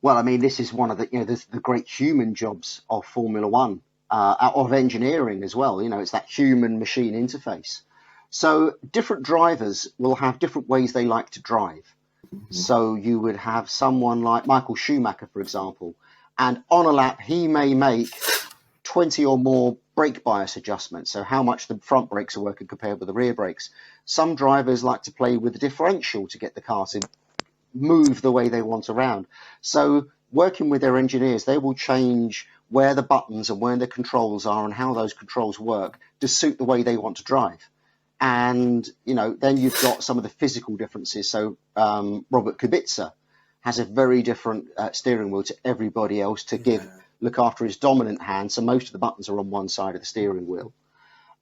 Well, this is one of the great human jobs of Formula One, of engineering as well. It's that human-machine interface. So different drivers will have different ways they like to drive. Mm-hmm. So you would have someone like Michael Schumacher, for example, and on a lap, he may make 20 or more brake bias adjustments, so how much the front brakes are working compared with the rear brakes. Some drivers like to play with the differential to get the car to move the way they want around. So working with their engineers, they will change where the buttons and where the controls are and how those controls work to suit the way they want to drive. And, then you've got some of the physical differences. So Robert Kubica has a very different steering wheel to everybody else to look after his dominant hand. So most of the buttons are on one side of the steering wheel.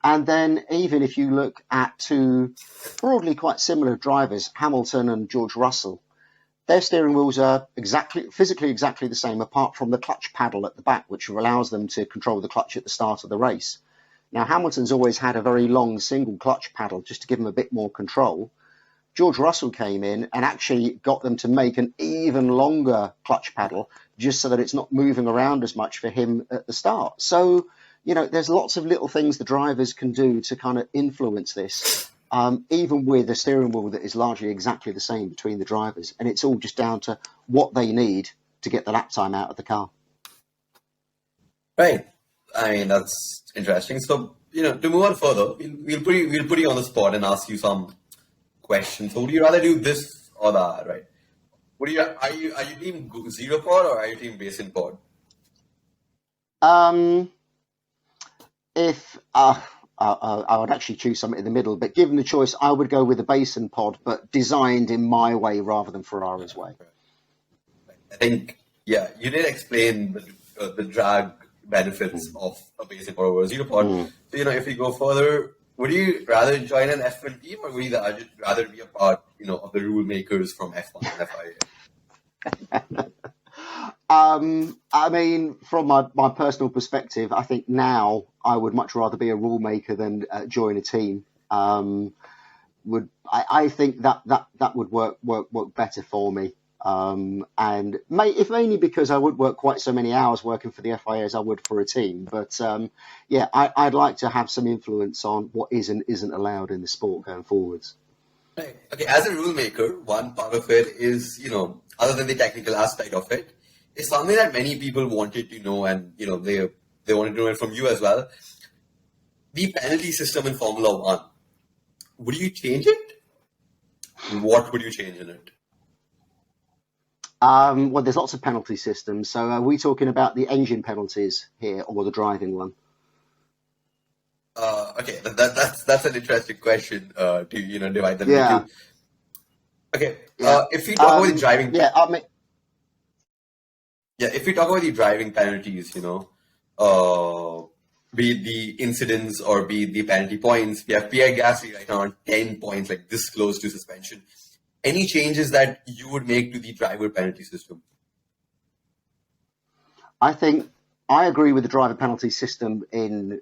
And then even if you look at two broadly quite similar drivers, Hamilton and George Russell, their steering wheels are physically exactly the same, apart from the clutch paddle at the back, which allows them to control the clutch at the start of the race. Now, Hamilton's always had a very long single clutch paddle just to give him a bit more control. George Russell came in and actually got them to make an even longer clutch pedal just so that it's not moving around as much for him at the start. So, there's lots of little things the drivers can do to kind of influence this, even with a steering wheel that is largely exactly the same between the drivers. And it's all just down to what they need to get the lap time out of the car. Right. I mean, that's interesting. So, to move on further, we'll put you on the spot and ask you some questions. So would you rather do this or that, right? Are you team zero pod or are you team basin pod? If I would actually choose something in the middle, but given the choice, I would go with the basin pod, but designed in my way rather than Ferrari's way. I think, you did explain the drag benefits of a basin pod over a zero pod. So, if we go further, would you rather join an F1 team or would you rather be a part, of the rule makers from F1 and FIA? I mean, from my personal perspective, I think now I would much rather be a rule maker than join a team. I think that would work better for me. And if mainly because I would work quite so many hours working for the FIA as I would for a team. But I'd like to have some influence on what is and isn't allowed in the sport going forwards. Right. Okay, as a rule maker, one part of it is, other than the technical aspect of it, is something that many people wanted to know, and they wanted to know it from you as well. The penalty system in Formula One. Would you change it? What would you change in it? Well, there's lots of penalty systems. So are we talking about the engine penalties here or the driving one? Okay, that's an interesting question to divide them into. Okay, if we talk about the driving, if we talk about the driving penalties, be it the incidents or be it the penalty points, we have Pierre Gasly right now on 10 points, like this close to suspension. Any changes that you would make to the driver penalty system? I think I agree with the driver penalty system in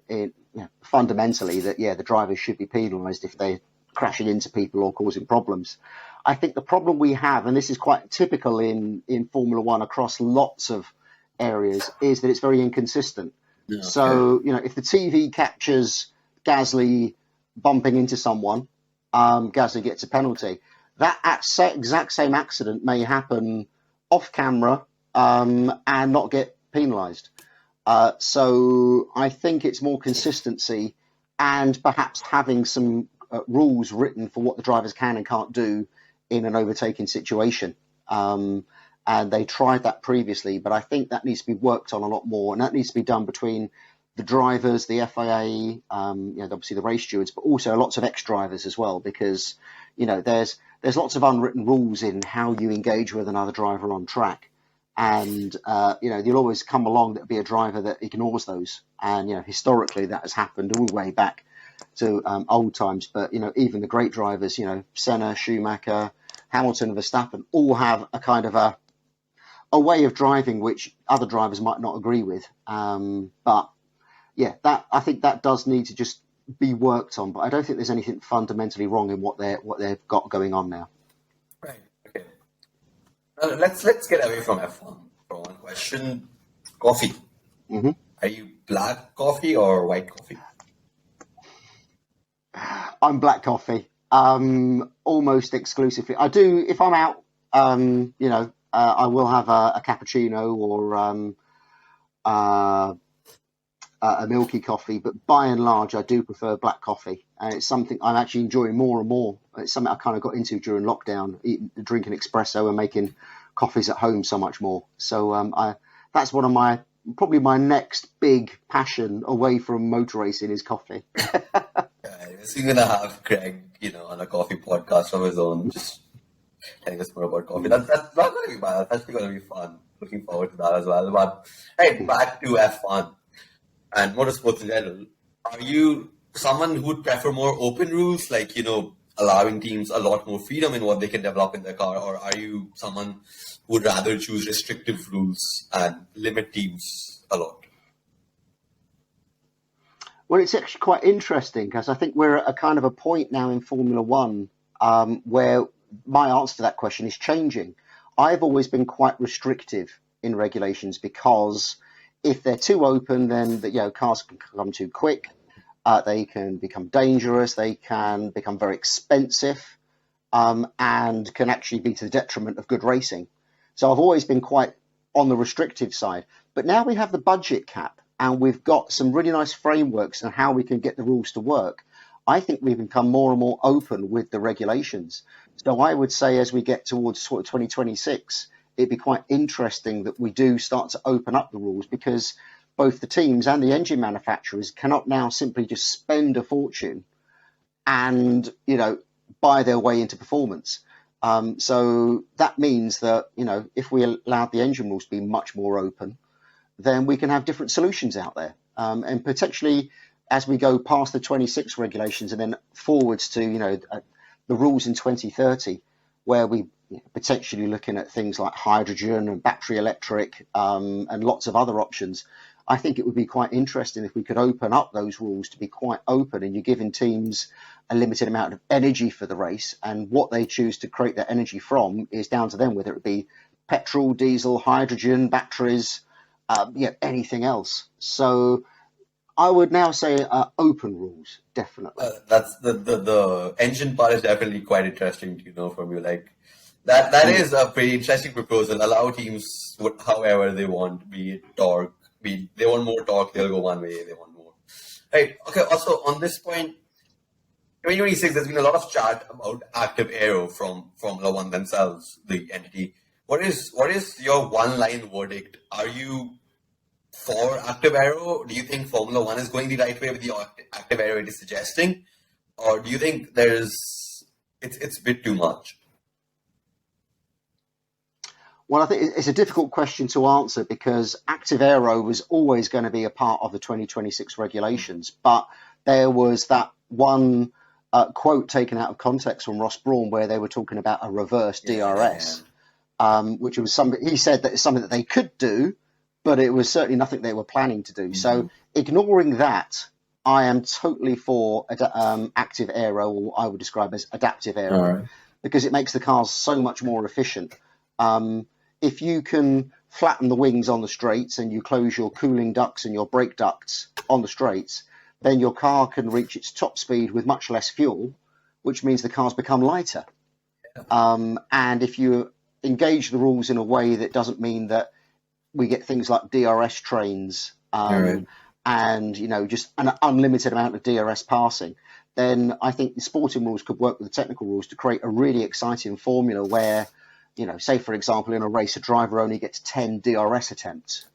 fundamentally that, the drivers should be penalised if they're crashing into people or causing problems. I think the problem we have, and this is quite typical in Formula One across lots of areas, is that it's very inconsistent. Yeah, so, if the TV captures Gasly bumping into someone, Gasly gets a penalty. That exact same accident may happen off camera and not get penalised. So I think it's more consistency and perhaps having some rules written for what the drivers can and can't do in an overtaking situation. And they tried that previously, but I think that needs to be worked on a lot more, and that needs to be done between the drivers, the FIA, obviously the race stewards, but also lots of ex-drivers as well, because there's lots of unwritten rules in how you engage with another driver on track. And, you'll always come along that'll be a driver that ignores those. And, historically that has happened all the way back to old times. But, even the great drivers, Senna, Schumacher, Hamilton, Verstappen, all have a kind of a way of driving which other drivers might not agree with. But I think that does need to just be worked on. But I don't think there's anything fundamentally wrong in what they've got going on now. Right. Okay. Let's get away from F1 for one question. Coffee. Mm-hmm. Are you black coffee or white coffee? I'm black coffee. Almost exclusively. I do, if I'm out, I will have a cappuccino or a milky coffee, but by and large, I do prefer black coffee. And it's something I'm actually enjoying more and more. It's something I kind of got into during lockdown, drinking espresso and making coffees at home so much more. So that's one of probably my next big passion away from motor racing is coffee. So you're going to have Greg, on a coffee podcast of his own, just telling us more about coffee. That's not going to be bad. That's actually going to be fun. Looking forward to that as well. But hey, back to F1 and motorsports in general. Are you someone who would prefer more open rules, like, allowing teams a lot more freedom in what they can develop in their car? Or are you someone who would rather choose restrictive rules and limit teams a lot? Well, it's actually quite interesting because I think we're at a kind of a point now in Formula One where my answer to that question is changing. I've always been quite restrictive in regulations because if they're too open, then cars can become too quick. They can become dangerous. They can become very expensive, and can actually be to the detriment of good racing. So I've always been quite on the restrictive side. But now we have the budget cap and we've got some really nice frameworks on how we can get the rules to work. I think we've become more and more open with the regulations. So I would say as we get towards sort of 2026, it'd be quite interesting that we do start to open up the rules, because both the teams and the engine manufacturers cannot now simply just spend a fortune and, buy their way into performance. So that means that, if we allowed the engine rules to be much more open, then we can have different solutions out there. And potentially, as we go past the 26 regulations and then forwards to, the rules in 2030, where we potentially looking at things like hydrogen and battery electric, and lots of other options, I think it would be quite interesting if we could open up those rules to be quite open, and you're giving teams a limited amount of energy for the race, and what they choose to create that energy from is down to them, whether it be petrol, diesel, hydrogen, batteries, anything else. So I would now say open rules, definitely. That's the engine part is definitely quite interesting to know from you. Like that is a pretty interesting proposal. Allow teams however they want, be it torque, they want more torque, they'll go one way, they want more. Right. Okay. Also on this point, 2026, there's been a lot of chat about active aero from Formula One themselves, the entity. What is your one-line verdict? Are you for active aero? Do you think Formula One is going the right way with the active aero it is suggesting, or do you think it's a bit too much? Well, I think it's a difficult question to answer, because active aero was always going to be a part of the 2026 regulations, but there was that one quote taken out of context from Ross Brawn where they were talking about a reverse DRS, which was he said that it's something that they could do, but it was certainly nothing they were planning to do. Mm-hmm. So ignoring that, I am totally for active aero, or I would describe as adaptive aero, because it makes the cars so much more efficient. If you can flatten the wings on the straights and you close your cooling ducts and your brake ducts on the straights, then your car can reach its top speed with much less fuel, which means the cars become lighter. And if you engage the rules in a way that doesn't mean that we get things like DRS trains, and just an unlimited amount of DRS passing, then I think the sporting rules could work with the technical rules to create a really exciting formula where, say for example in a race a driver only gets 10 DRS attempts,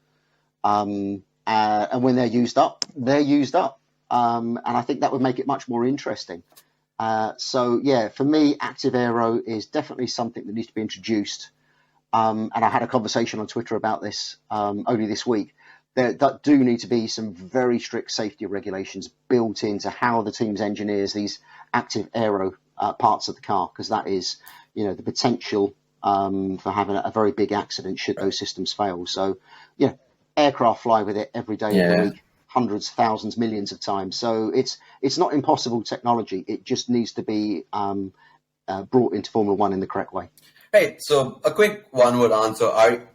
and when they're used up, they're used up. And I think that would make it much more interesting. So yeah, for me, active aero is definitely something that needs to be introduced. And I had a conversation on Twitter about this only this week. There do need to be some very strict safety regulations built into how the teams engineers these active aero parts of the car, because that is, the potential for having a very big accident should those systems fail. So yeah, aircraft fly with it every day of the week, hundreds, thousands, millions of times. So it's not impossible technology. It just needs to be brought into Formula One in the correct way. Right. So a quick one-word answer.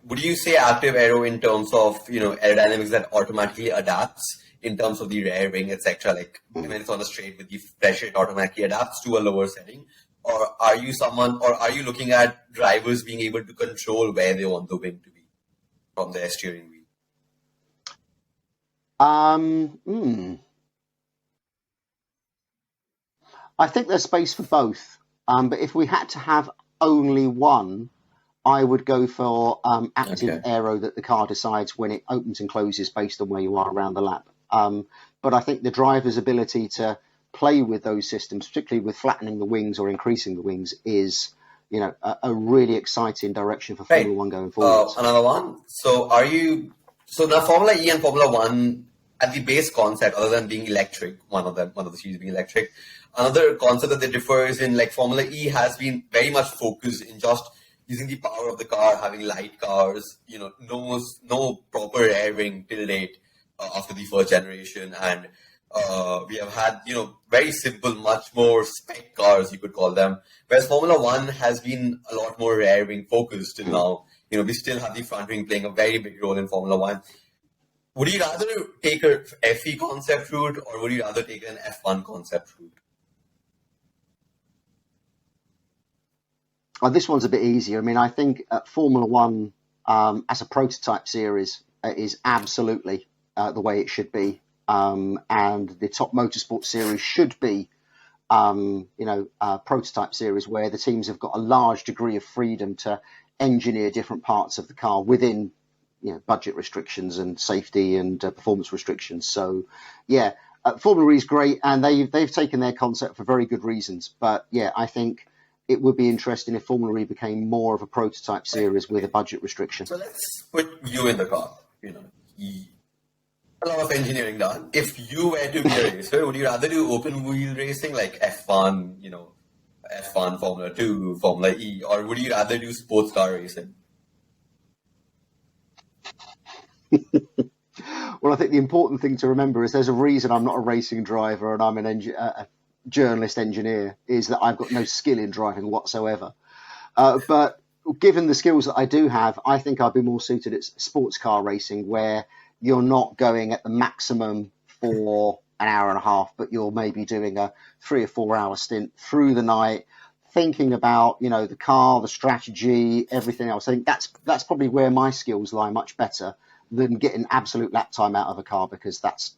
Would you say active aero in terms of aerodynamics that automatically adapts in terms of the rear wing, etc.? Like when it's on a straight with the pressure, it automatically adapts to a lower setting. Or are you looking at drivers being able to control where they want the wing to be from their steering wheel? I think there's space for both. But if we had to have only one, I would go for active aero that the car decides when it opens and closes based on where you are around the lap. But I think the driver's ability to play with those systems, particularly with flattening the wings or increasing the wings, is a really exciting direction for Formula One going forward. Another one. So now Formula E and Formula One, at the base concept, other than being electric, one of the series being electric, another concept that they differ is in, like, Formula E has been very much focused in just using the power of the car, having light cars, no proper air wing till date after the first generation, and We have had, very simple, much more spec cars, you could call them. Whereas Formula One has been a lot more rear wing focused till now. We still have the front wing playing a very big role in Formula One. Would you rather take a FE concept route, or would you rather take an F1 concept route? This one's a bit easier. I mean, I think Formula One as a prototype series is absolutely the way it should be. And the Top Motorsport series should be, a prototype series where the teams have got a large degree of freedom to engineer different parts of the car within, budget restrictions and safety and performance restrictions. So, yeah, Formula E is great, and they've taken their concept for very good reasons. But yeah, I think it would be interesting if Formula E became more of a prototype series with a budget restriction. So let's put you in the car. A lot of engineering done. If you were to be a racer, would you rather do open wheel racing like F1, F1, Formula 2, Formula E, or would you rather do sports car racing? Well, I think the important thing to remember is there's a reason I'm not a racing driver and I'm a journalist engineer, is that I've got no skill in driving whatsoever. But given the skills that I do have, I think I'd be more suited at sports car racing, where you're not going at the maximum for an hour and a half, but you're maybe doing a 3 or 4 hour stint through the night, thinking about, the car, the strategy, everything else. I think that's probably where my skills lie much better than getting absolute lap time out of a car, because that's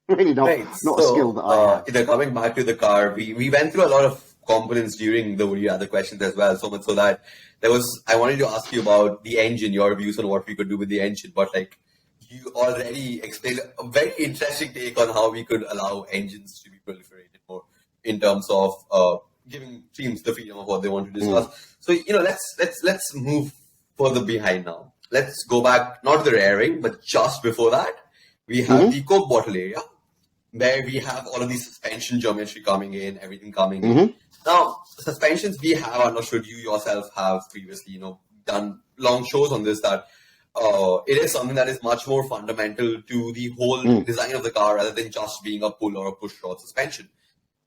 really not a skill that I have. Coming back to the car, we went through a lot of components during the other questions as well, so much so that I wanted to ask you about the engine, your views on what we could do with the engine, but you already explained a very interesting take on how we could allow engines to be proliferated more in terms of giving teams the freedom of what they want to discuss. So let's move further behind now. Let's go back, not to the rear wing, but just before that, we have the Coke bottle area, where we have all of the suspension geometry coming in, everything coming in. Now, suspensions we have, I'm not sure you yourself have previously, done long shows on this, that it is something that is much more fundamental to the whole design of the car, rather than just being a pull or a push rod suspension.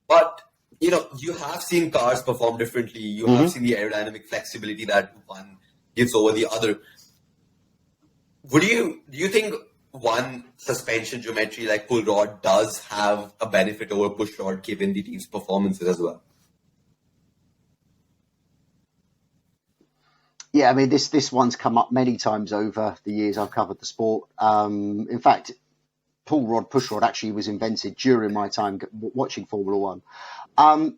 But, you have seen cars perform differently. You have seen the aerodynamic flexibility that one gives over the other. Do you think one suspension geometry like pull rod does have a benefit over push rod, given the team's performances as well? Yeah, I mean, this one's come up many times over the years I've covered the sport. In fact, pull rod, push rod actually was invented during my time watching Formula One.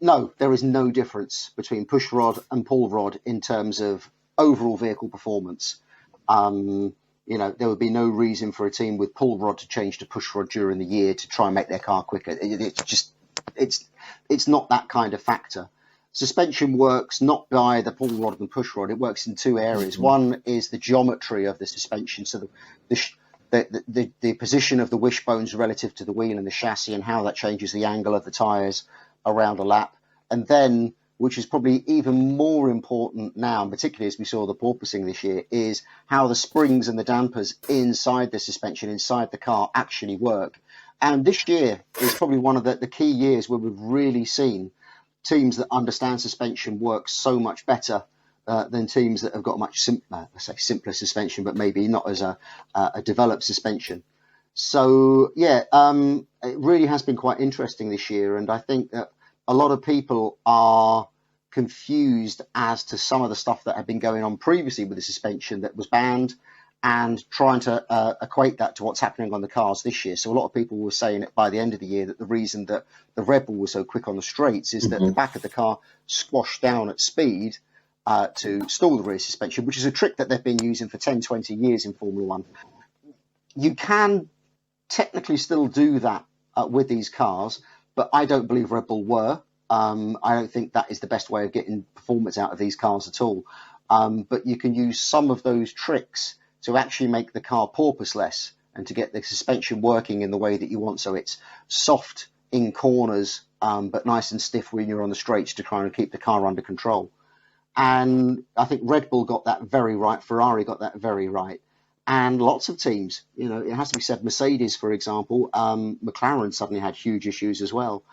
No, there is no difference between push rod and pull rod in terms of overall vehicle performance. There would be no reason for a team with pull rod to change to push rod during the year to try and make their car quicker. It's not that kind of factor. Suspension works not by the pull rod and push rod. It works in two areas. One is the geometry of the suspension, so the position of the wishbones relative to the wheel and the chassis, and how that changes the angle of the tyres around a lap. And then, which is probably even more important now, and particularly as we saw the porpoising this year, is how the springs and the dampers inside the suspension, inside the car, actually work. And this year is probably one of the key years where we've really seen teams that understand suspension work so much better than teams that have got much simpler suspension, but maybe not as a developed suspension. So, yeah, it really has been quite interesting this year. And I think that a lot of people are confused as to some of the stuff that had been going on previously with the suspension that was banned, and trying to equate that to what's happening on the cars this year. So a lot of people were saying it by the end of the year that the reason that the Red Bull was so quick on the straights is that the back of the car squashed down at speed to stall the rear suspension, which is a trick that they've been using for 10, 20 years in Formula One. You can technically still do that with these cars, but I don't believe Red Bull were. I don't think that is the best way of getting performance out of these cars at all. But you can use some of those tricks to actually make the car porpoise-less and to get the suspension working in the way that you want. So it's soft in corners, but nice and stiff when you're on the straights, to try and keep the car under control. And I think Red Bull got that very right. Ferrari got that very right. And lots of teams, it has to be said, Mercedes, for example, McLaren suddenly had huge issues as well.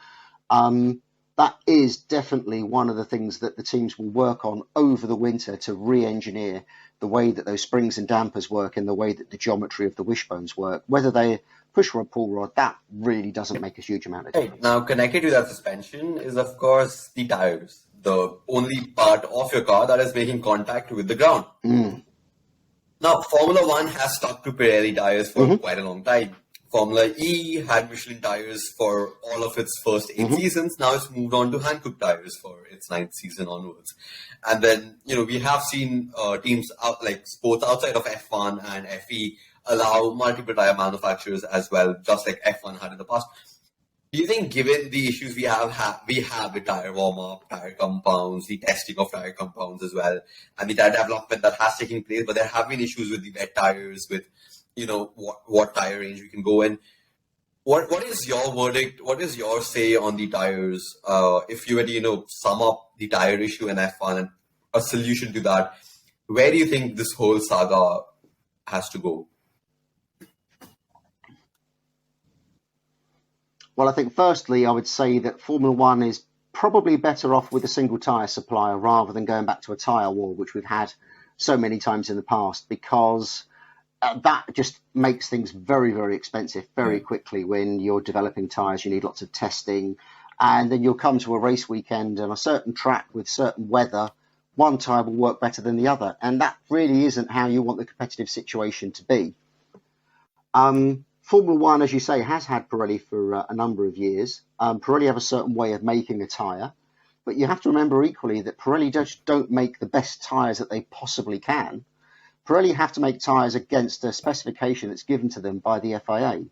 Um, that is definitely one of the things that the teams will work on over the winter to re-engineer the way that those springs and dampers work and the way that the geometry of the wishbones work. Whether they push rod, pull rod, that really doesn't make a huge amount of Right. difference. Now, connected to that suspension is, of course, the tires, the only part of your car that is making contact with the ground. Now, Formula One has stuck to Pirelli tires for quite a long time. Formula E had Michelin tires for all of its first 8 seasons. Now it's moved on to Hankook tires for its 9th season onwards. And then, we have seen teams like sports outside of F1 and FE allow multiple tire manufacturers as well, just like F1 had in the past. Do you think, given the issues we have with tire warm-up, tire compounds, the testing of tire compounds as well, and the tire development that has taken place, but there have been issues with the wet tires, with what tire range we can go in. What is your verdict? What is your say on the tires? If you were to sum up the tire issue in F1 and a solution to that, where do you think this whole saga has to go? Well, I think firstly, I would say that Formula One is probably better off with a single tyre supplier rather than going back to a tyre war, which we've had so many times in the past, because that just makes things very, very expensive very quickly. When you're developing tyres, you need lots of testing, and then you'll come to a race weekend on a certain track with certain weather, one tyre will work better than the other, and that really isn't how you want the competitive situation to be. Formula One, as you say, has had Pirelli for a number of years. Pirelli have a certain way of making a tyre, but you have to remember equally that Pirelli just don't make the best tyres that they possibly can. Pirelli have to make tyres against a specification that's given to them by the FIA,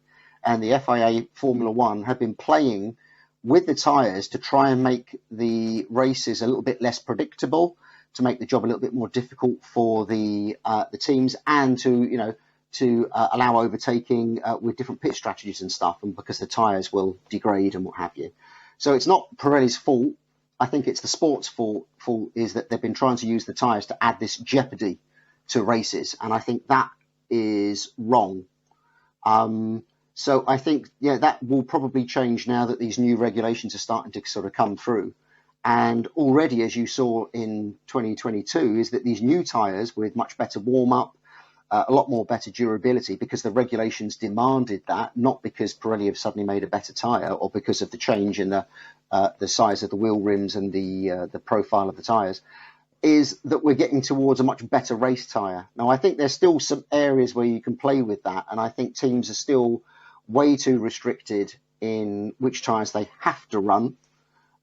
and the FIA Formula One have been playing with the tyres to try and make the races a little bit less predictable, to make the job a little bit more difficult for the teams, and to allow overtaking with different pit strategies and stuff, and because the tyres will degrade and what have you. So it's not Pirelli's fault. I think it's the sport's fault is that they've been trying to use the tyres to add this jeopardy to races, and I think that is wrong. So I think, that will probably change now that these new regulations are starting to sort of come through. And already, as you saw in 2022, is that these new tyres with much better warm-up, a lot more better durability, because the regulations demanded that, not because Pirelli have suddenly made a better tyre or because of the change in the size of the wheel rims and the profile of the tyres, is that we're getting towards a much better race tyre. Now, I think there's still some areas where you can play with that, and I think teams are still way too restricted in which tyres they have to run,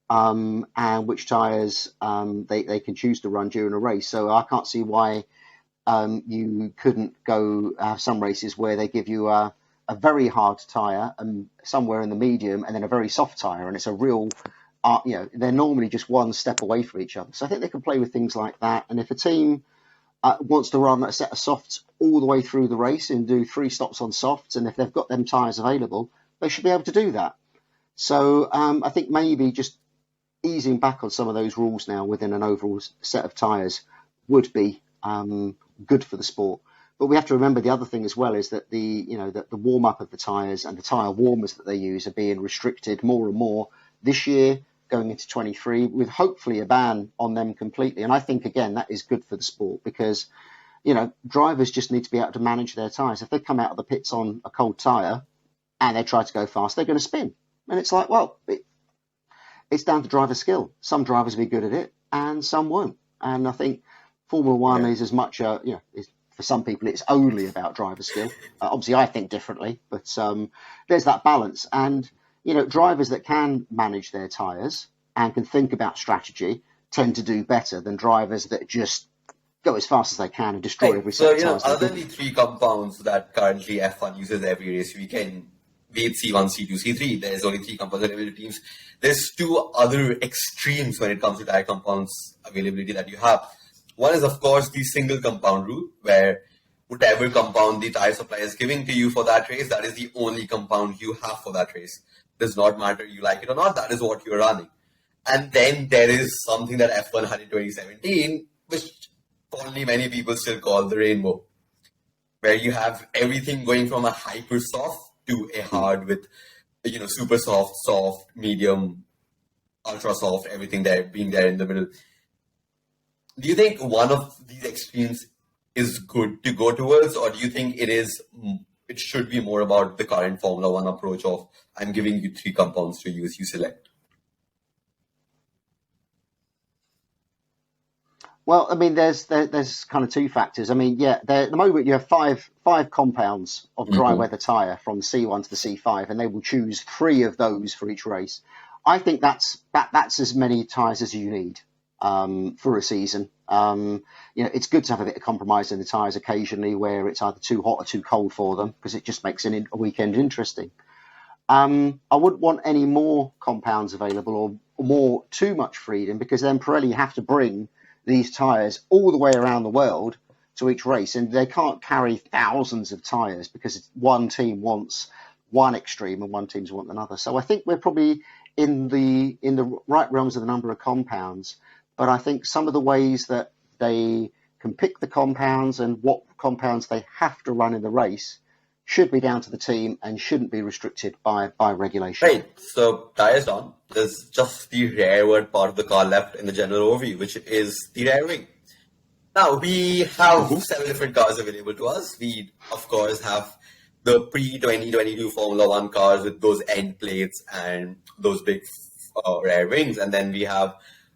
and which tyres they can choose to run during a race. So I can't see why you couldn't go some races where they give you a very hard tyre and somewhere in the medium, and then a very soft tyre, and it's a real, they're normally just one step away from each other. So I think they can play with things like that. And if a team wants to run a set of softs all the way through the race and do 3 stops on softs, and if they've got them tyres available, they should be able to do that. So I think maybe just easing back on some of those rules now within an overall set of tyres would be good for the sport. But we have to remember the other thing as well is that the warm up of the tyres and the tyre warmers that they use are being restricted more and more this year, going into 23, with hopefully a ban on them completely. And I think again that is good for the sport, because drivers just need to be able to manage their tyres. If they come out of the pits on a cold tyre and they try to go fast, they're going to spin. And it's like, well, it's down to driver skill. Some drivers will be good at it and some won't. And I think Formula One is as much, for some people, it's only about driver skill. Obviously, I think differently, but there's that balance. And, drivers that can manage their tyres and can think about strategy tend to do better than drivers that just go as fast as they can and destroy every set of tyres. Other than the 3 compounds that currently F1 uses every race weekend, be it C1, C2, C3, there's only 3 compounds available to teams. There's 2 other extremes when it comes to tire compounds availability that you have. One is, of course, the single compound rule, where whatever compound the tire supplier is giving to you for that race, that is the only compound you have for that race. Does not matter you like it or not, that is what you're running. And then there is something that F1 had in 2017, which only many people still call the rainbow. where you have everything going from a hyper soft to a Mm. hard with, super soft, soft, medium, ultra soft, everything there being there in the middle. Do you think one of these extremes is good to go towards, or do you think it should be more about the current Formula One approach of I'm giving you three compounds to use, you select? Well, I mean, there's kind of two factors. I mean, yeah, at the moment you have five compounds of dry Mm-hmm. weather tire from the C1 to the C5, and they will choose three of those for each race. I think that's as many tires as you need for a season. It's good to have a bit of compromise in the tires occasionally, where it's either too hot or too cold for them, because it just makes a weekend interesting. I wouldn't want any more compounds available or more too much freedom, because then Pirelli have to bring these tyres all the way around the world to each race, and they can't carry thousands of tyres because one team wants one extreme and one team's want another. So I think we're probably in the right realms of the number of compounds, but I think some of the ways that they can pick the compounds and what compounds they have to run in the race should be down to the team and shouldn't be restricted by regulation. Right. So tires done. There's just the rearward part of the car left in the general overview, which is the rear wing. Now, we have Mm-hmm. several different cars available to us. We, of course, have the pre-2022 Formula One cars with those end plates and those big rear wings. And then we have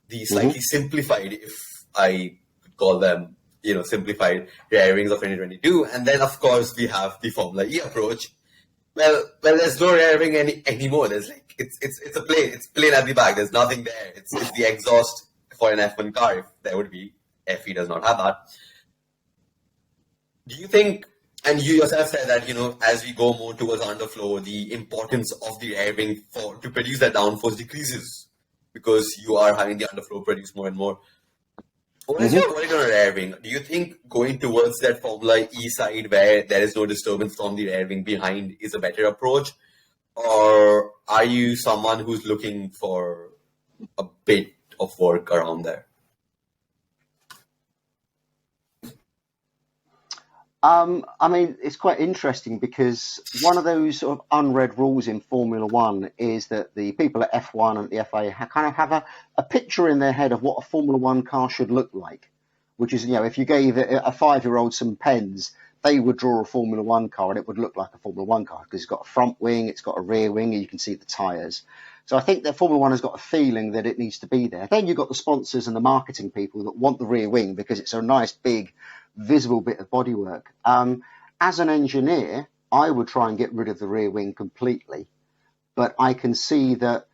the Mm-hmm. slightly simplified, if I could call them, simplified rear wings of 2022. And then, of course, we have the Formula E approach. Well, there's no rear wing anymore. There's like, it's a plane. It's plain at the back. There's nothing there. It's the exhaust for an F1 car, if there would be. FE does not have that. Do you think, and you yourself said that, as we go more towards underflow, the importance of the air wing to produce that downforce decreases because you are having the underflow produce more and more. What is Mm-hmm. your verdict on a rear wing? Do you think going towards that Formula E side where there is no disturbance from the rear wing behind is a better approach? Or are you someone who's looking for a bit of work around there? I mean, it's quite interesting because one of those sort of unread rules in Formula One is that the people at F1 and the FIA kind of have a picture in their head of what a Formula One car should look like, which is, if you gave a 5-year-old some pens, they would draw a Formula One car and it would look like a Formula One car because it's got a front wing, it's got a rear wing, and you can see the tyres. So I think that Formula One has got a feeling that it needs to be there. Then you've got the sponsors and the marketing people that want the rear wing because it's a nice big visible bit of bodywork. As an engineer, I would try and get rid of the rear wing completely, but I can see that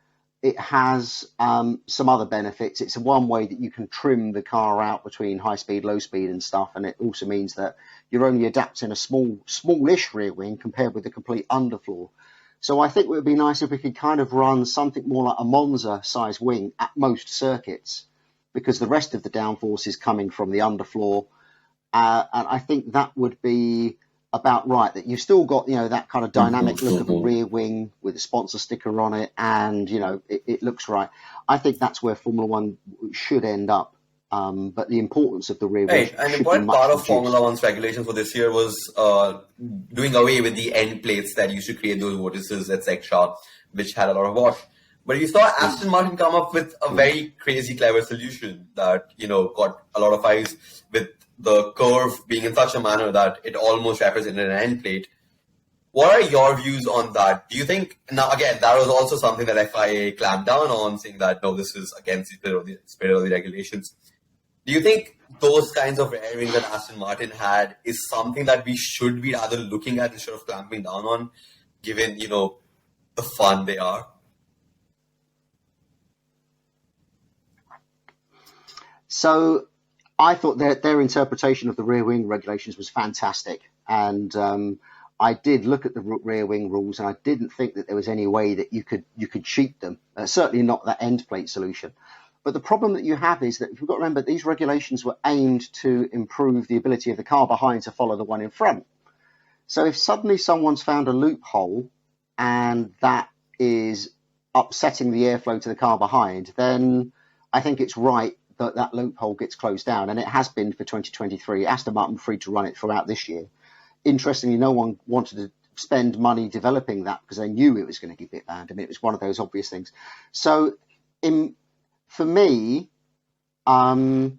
it has some other benefits. It's one way that you can trim the car out between high speed, low speed and stuff, and it also means that you're only adapting a smallish rear wing compared with the complete underfloor. So I think it would be nice if we could kind of run something more like a Monza size wing at most circuits, because the rest of the downforce is coming from the underfloor. And I think that would be about right. That you've still got, that kind of dynamic look of a rear wing with a sponsor sticker on it, and it looks right. I think that's where Formula One should end up. But the importance of the rear wing Right. An should be important part much of Formula reduced. One's regulations for this year was doing away with the end plates that used to create those vortices, etc., which had a lot of wash. But you saw Mm, Aston Martin come up with a mm. very crazy, clever solution that, got a lot of eyes with the curve being in such a manner that it almost represented an end plate. What are your views on that? Do you think, now again, that was also something that FIA clamped down on, saying that, no, this is against the spirit of the regulations. Do you think those kinds of airings that Aston Martin had is something that we should be rather looking at instead of clamping down on, given, the fun they are? So I thought their interpretation of the rear wing regulations was fantastic, and I did look at the rear wing rules, and I didn't think that there was any way that you could cheat them. Certainly not that end plate solution. But the problem that you have is that, if you've got to remember, these regulations were aimed to improve the ability of the car behind to follow the one in front. So if suddenly someone's found a loophole and that is upsetting the airflow to the car behind, then I think it's right that that loophole gets closed down, and it has been for 2023. Aston Martin free to run it throughout this year. interestingly, no one wanted to spend money developing that because they knew it was going to get banned. I mean, it was one of those obvious things. So, for me, I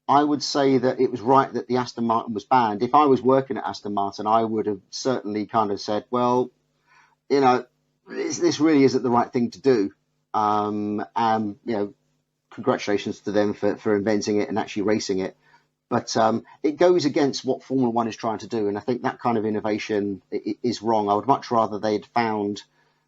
would say that it was right that the Aston Martin was banned. If I was working at Aston Martin, I would have certainly kind of said, well, this really isn't the right thing to do. And, congratulations to them for inventing it and actually racing it. But it goes against what Formula One is trying to do. And I think that kind of innovation is wrong. I would much rather they'd found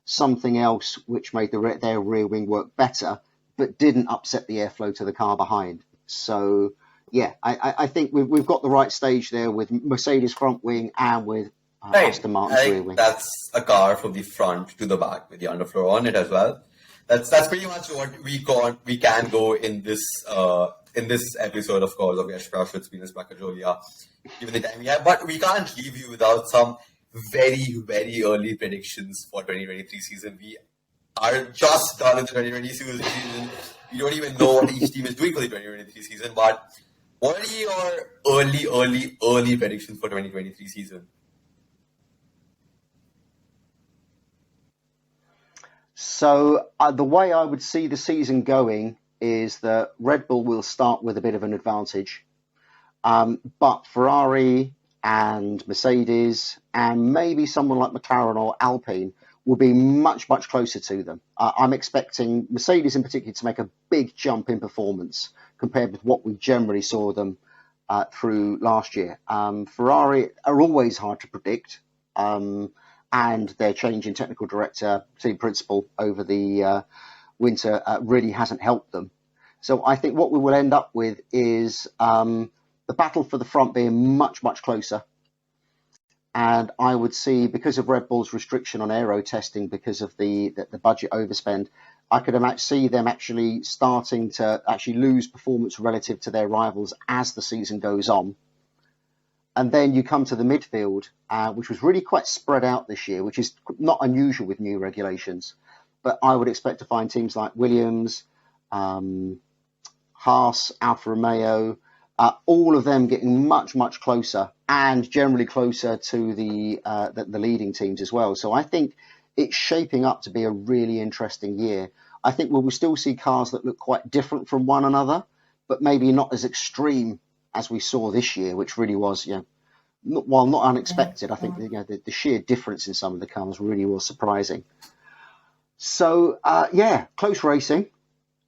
something else which made their rear wing work better, but didn't upset the airflow to the car behind. So, yeah, I think we've got the right stage there with Mercedes front wing and with Aston Martin's rear wing. That's a car from the front to the back with the underfloor on it as well. That's pretty much what we can go in this episode, of course, of Gesprach with Venus Baccajolia, given the time we have. But we can't leave you without some very, very early predictions for 2023 season. We are just done with the 2020 season. We don't even know what each team is doing for the 2023 season. But what are your early predictions for 2023 season? So the way I would see the season going is that Red Bull will start with a bit of an advantage, but Ferrari and Mercedes and maybe someone like McLaren or Alpine will be much, much closer to them. I'm expecting Mercedes in particular to make a big jump in performance compared with what we generally saw them through last year. Ferrari are always hard to predict. And their change in technical director, team principal over the winter really hasn't helped them. So I think what we will end up with is the battle for the front being much, much closer. And I would see, because of Red Bull's restriction on aero testing, because of the budget overspend, I could see them actually starting to actually lose performance relative to their rivals as the season goes on. And then you come to the midfield, which was really quite spread out this year, which is not unusual with new regulations. But I would expect to find teams like Williams, Haas, Alfa Romeo, all of them getting much, much closer and generally closer to the leading teams as well. So I think it's shaping up to be a really interesting year. I think we will still see cars that look quite different from one another, but maybe not as extreme as we saw this year, which really was, while not unexpected, I think the sheer difference in some of the cars really was surprising. So, close racing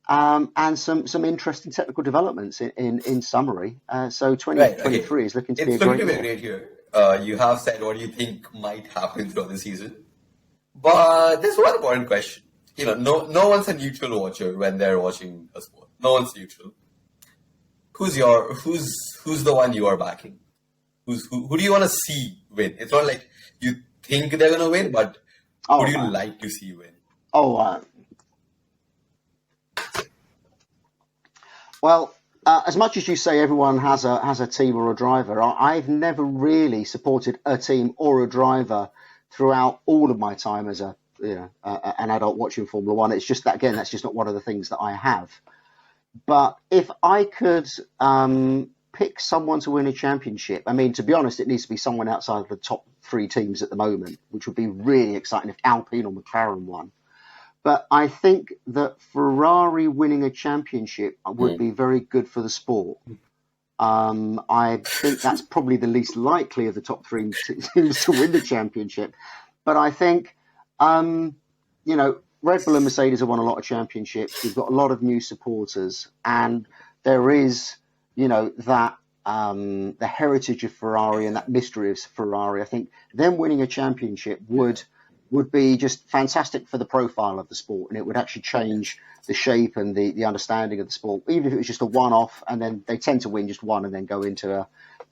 and some interesting technical developments in summary. So 2023 is looking to be a great year. You have said what you think might happen throughout the season. But there's one important question. No one's a neutral watcher when they're watching a sport. No one's neutral. Who's the one you are backing? Who do you want to see win? It's not like you think they're going to win, but who do you like to see win? Well, as much as you say everyone has a team or a driver, I've never really supported a team or a driver throughout all of my time as an adult watching Formula One. It's just that, again, that's just not one of the things that I have. But if I could pick someone to win a championship, I mean, to be honest, it needs to be someone outside of the top three teams at the moment, which would be really exciting if Alpine or McLaren won. But I think that Ferrari winning a championship would be very good for the sport. I think that's probably the least likely of the top three teams to win the championship. But I think, Red Bull and Mercedes have won a lot of championships. We've got a lot of new supporters, and there is, that the heritage of Ferrari and that mystery of Ferrari. I think them winning a championship would be just fantastic for the profile of the sport, and it would actually change the shape and the understanding of the sport, even if it was just a one-off, and then they tend to win just one and then go into a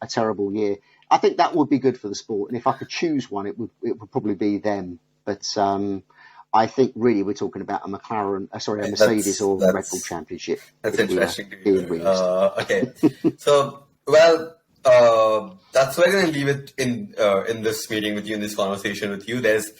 terrible year. I think that would be good for the sport, and if I could choose one, it would probably be them. But I think really we're talking about a Mercedes or Red Bull championship. That's interesting to hear. Okay, so that's where I'm going to leave it in this meeting with you, in this conversation with you. There's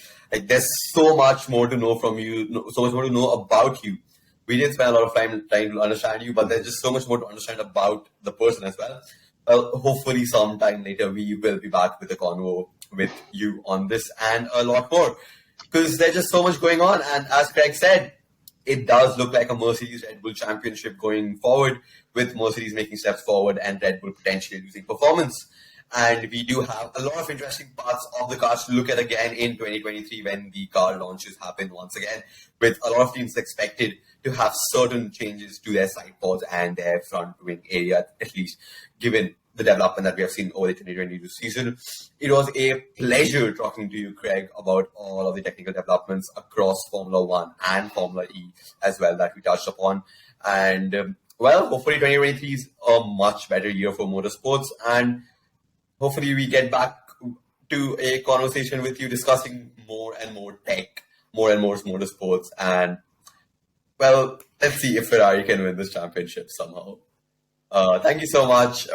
so much more to know from you, so much more to know about you. We didn't spend a lot of time trying to understand you, but there's just so much more to understand about the person as well. Well, hopefully sometime later we will be back with a convo with you on this and a lot more, because there's just so much going on. And as Craig said, it does look like a Mercedes Red Bull championship going forward, with Mercedes making steps forward and Red Bull potentially losing performance. And we do have a lot of interesting parts of the cars to look at again in 2023 when the car launches happen once again, with a lot of teams expected to have certain changes to their side pods and their front wing area, at least given the development that we have seen over the 2022 season. It was a pleasure talking to you, Craig, about all of the technical developments across Formula One and Formula E as well that we touched upon. And well, hopefully 2023 is a much better year for motorsports, and hopefully we get back to a conversation with you discussing more and more tech, more and more motorsports, and well, let's see if Ferrari can win this championship somehow. Thank you so much.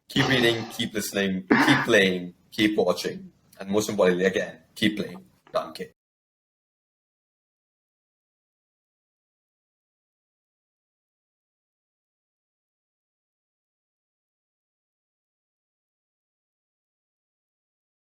Keep reading, keep listening, keep playing, keep watching, and most importantly, again, keep playing. Danke.